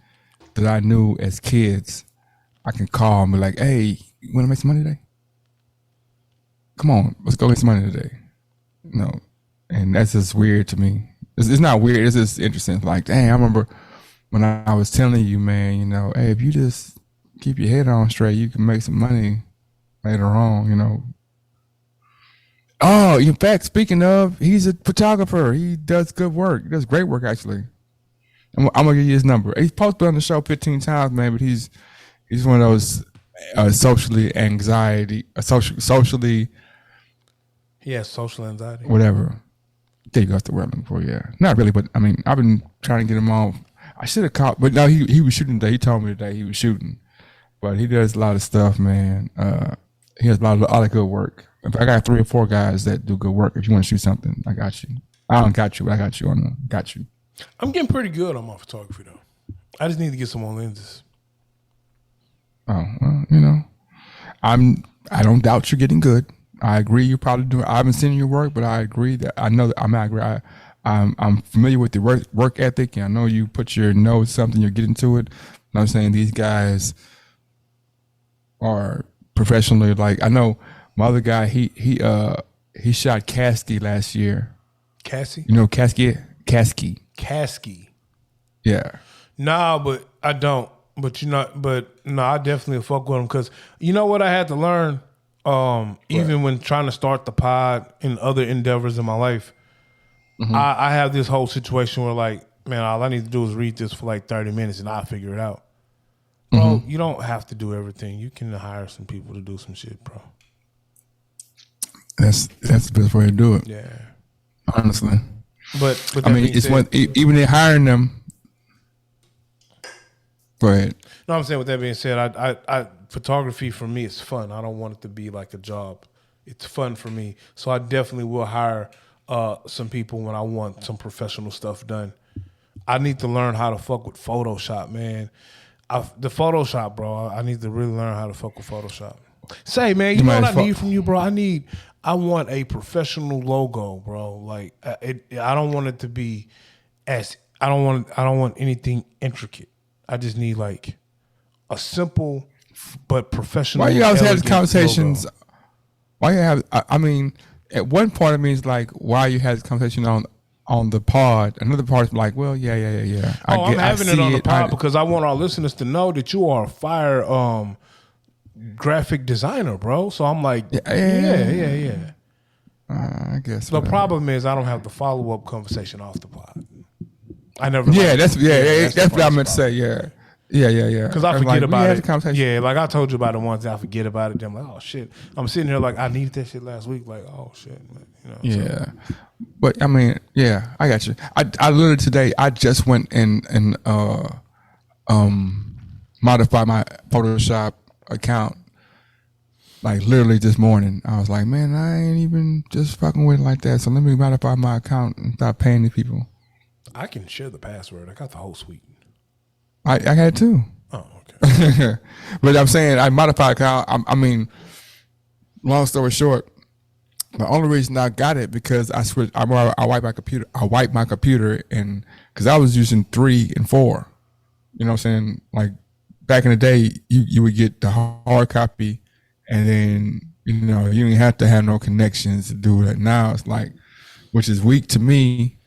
that I knew as kids, I can call and be like, hey, you want to make some money today? Come on, let's go make some money today. And that's just weird to me. It's not weird, it's just interesting. Like, dang, I remember when I was telling you, man, hey, if you just keep your head on straight, you can make some money later on, Oh, in fact, speaking of, he's a photographer. He does good work. He does great work, actually. I'm gonna give you his number. He's posted on the show 15 times, man. But he's one of those socially. He has social anxiety. Whatever. There you go. That's the word I'm looking for. Yeah, not really, but I mean, I've been trying to get him on. I should have called, but no, he was shooting today. He told me today he was shooting, but he does a lot of stuff, man. He has a lot of good work. If I got 3 or 4 guys that do good work, if you want to shoot something, I got you. I don't got you, but I got you got you. I'm getting pretty good on my photography though. I just need to get some more lenses. Oh, well, I don't doubt you're getting good. I agree you're probably doing. I haven't seen your work, but I agree that I know that I'm not agree. I'm familiar with your work ethic, and I know you put your nose something, you're getting to it. And I'm saying these guys are professionally, like I know my other guy, he shot Kasky last year. Cassie? Kasky? Kasky. Yeah. Nah, but I don't. But I definitely fuck with him because you know what I had to learn, even when trying to start the pod and other endeavors in my life, I have this whole situation where like, man, all I need to do is read this for like 30 minutes and I'll figure it out. Bro, you don't have to do everything. You can hire some people to do some shit, bro. That's the best way to do it. Yeah. Honestly. But I mean, it's one even in hiring them. Go ahead. No, I'm saying with that being said, I photography for me is fun. I don't want it to be like a job. It's fun for me. So I definitely will hire some people when I want some professional stuff done. I need to learn how to fuck with Photoshop, man. The Photoshop, bro. I need to really learn how to fuck with Photoshop. Say, man, you know what I need from you, bro? I want a professional logo, bro. Like I don't want it to be I don't want anything intricate. I just need like a simple but professional. Why you always have conversations? Logo. Why you have? I mean, at one part of me is like, why you had this conversation on the pod. Another part is like, well, yeah. I'm having it on the pod because I want our listeners to know that you are a fire graphic designer, bro. So I'm like, yeah. I guess the problem is I don't have the follow up conversation off the pod. I never. That's what I meant to say. Yeah. Because I forget about it. Yeah, like I told you about it once. I forget about it. Then I'm like, oh shit. I'm sitting here like I needed that shit last week. Like, oh shit. You know, yeah. So. But I mean, yeah, I got you. I literally today I just went and modified my Photoshop account. Like literally this morning, I was like, man, I ain't even just fucking with it like that. So let me modify my account and stop paying these people. I can share the password. I got the whole suite. I had to. Oh, okay. But I'm saying I modified account. I mean, long story short, the only reason I got it because I switched. I wiped my computer. I wiped my computer and because I was using 3 and 4. You know what I'm saying? Like back in the day, you would get the hard copy, and then you didn't have to have no connections to do that. Now it's like, which is weak to me.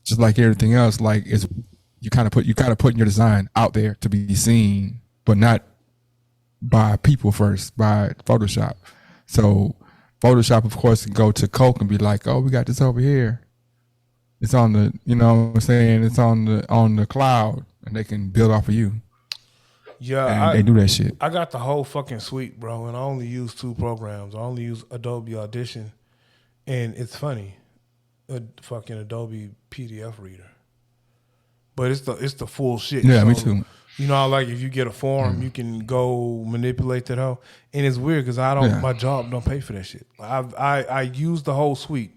Just like everything else, like it's you kind of putting your design out there to be seen, but not by people first, by Photoshop. So Photoshop, of course, can go to Coke and be like, "Oh, we got this over here. It's on the, it's on the cloud, and they can build off of you." Yeah, they do that shit. I got the whole fucking suite, bro, and I only use 2 programs. I only use Adobe Audition, and it's funny. A fucking Adobe PDF reader, but it's the full shit. Yeah, me too. You know, like if you get a form, you can go manipulate that hoe, and it's weird because my job don't pay for that shit. I use the whole suite.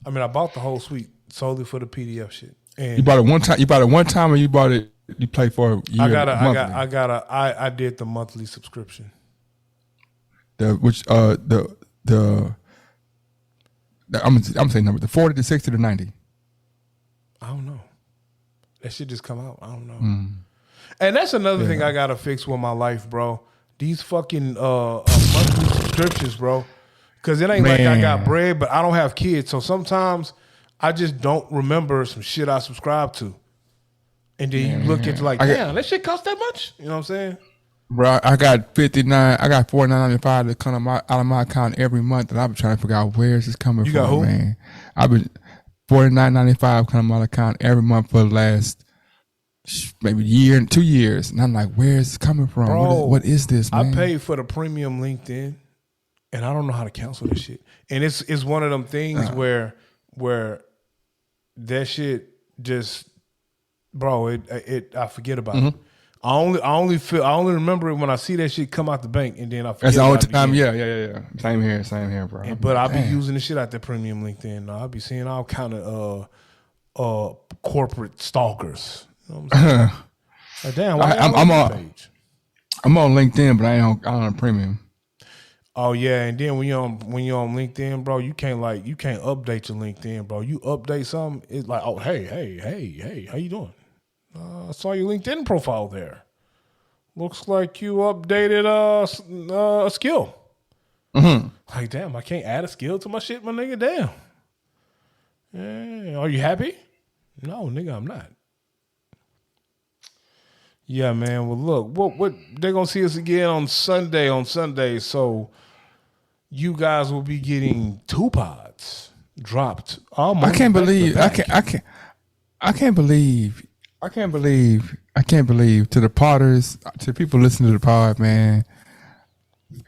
I mean, I bought the whole suite solely for the PDF shit. And you bought it one time. You bought it one time, or you bought it. You play for a year. I did the monthly subscription. I'm saying number the 40 to 60 to 90. I don't know. That shit just come out. I don't know. And that's another thing I gotta fix with my life, bro. These fucking monthly subscriptions, bro. Because it ain't like I got bread, but I don't have kids, so sometimes I just don't remember some shit I subscribe to. And then you look at like, damn, that shit cost that much. You know what I'm saying? Bro, I got $49.95 that come out of my account every month, and I've been trying to figure out where is this coming from, got who? man. I've been $49.95 coming out of my account every month for the last maybe year and 2 years, and I'm like, where is this coming from? Bro, what is this, man? I paid for the premium LinkedIn, and I don't know how to cancel this shit. And it's one of them things where that shit just, bro, I forget about it. I only remember it when I see that shit come out the bank, and then I forget. That's the only about time. it again. Same here, bro. But I be using the shit out that premium LinkedIn. I be seeing all kind of corporate stalkers. You know what I'm saying? Like, damn, I'm on LinkedIn, but I ain't on premium. Oh yeah, and then when you're on LinkedIn, bro, you can't update your LinkedIn, bro. You update something, it's like, oh hey, how you doing? I saw your LinkedIn profile there. Looks like you updated a skill. Like, damn, I can't add a skill to my shit, my nigga. Damn. Yeah, are you happy? No, nigga, I'm not. Yeah, man. Well, look, what they're gonna see us again on Sunday. So you guys will be getting 2 pods dropped. I can't believe to the potters, to people listening to the pod, man.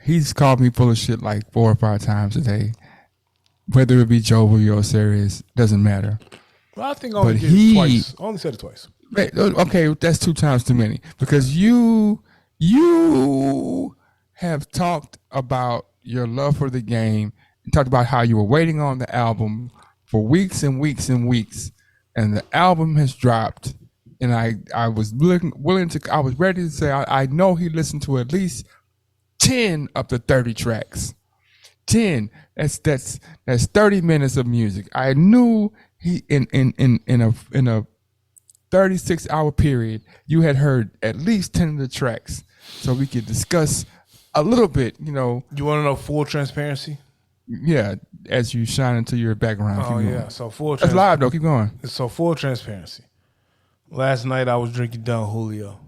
He's called me full of shit like 4 or 5 times a day. Whether it be jovial or serious, doesn't matter. Well, I think I only But did it twice. I only said it twice. Okay, that's 2 times too many because you have talked about your love for the game and talked about how you were waiting on the album for weeks and weeks and weeks, and the album has dropped. And I was I was ready to say I know he listened to at least 10 of the 30 tracks. 10. That's 30 minutes of music. I knew he in a 36-hour period, you had heard at least 10 of the tracks, so we could discuss a little bit. You want to know full transparency? Yeah, as you shine into your background. Oh yeah, so full. That's live though. Keep going. So full transparency. Last night I was drinking Don Julio.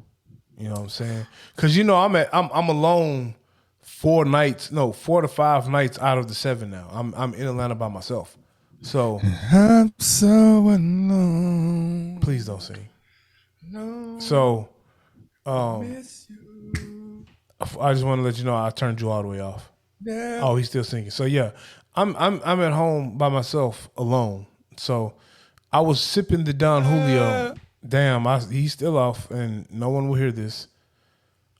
You know what I'm saying? Because I'm alone 4 to 5 nights out of the 7 now. I'm in Atlanta by myself. So I'm so alone. Please don't sing. No. So miss you. I just want to let you know I turned you all the way off. Yeah. Oh, he's still singing. So yeah, I'm at home by myself alone. So I was sipping the Don Julio. Damn, he's still off, and no one will hear this.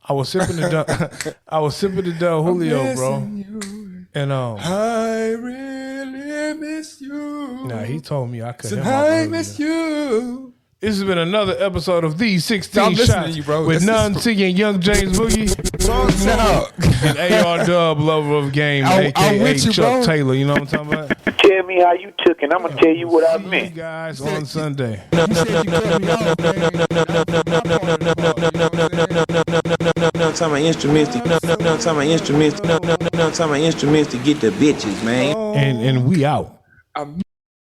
I was sipping the Don Julio, bro. You. And I really miss you. Nah, he told me I couldn't. I miss you. This has been another episode of These 16 Shots you, bro. with None T and Young James Boogie. And AR Dub, lover of game, a.k.a. Chuck bro. Taylor. You know what I'm talking about? Tell me how you took it. I'm going to tell you what I See you meant. guys on Sunday. You said you cut me off, man. I'm talking about instruments to get the bitches, man. And we out.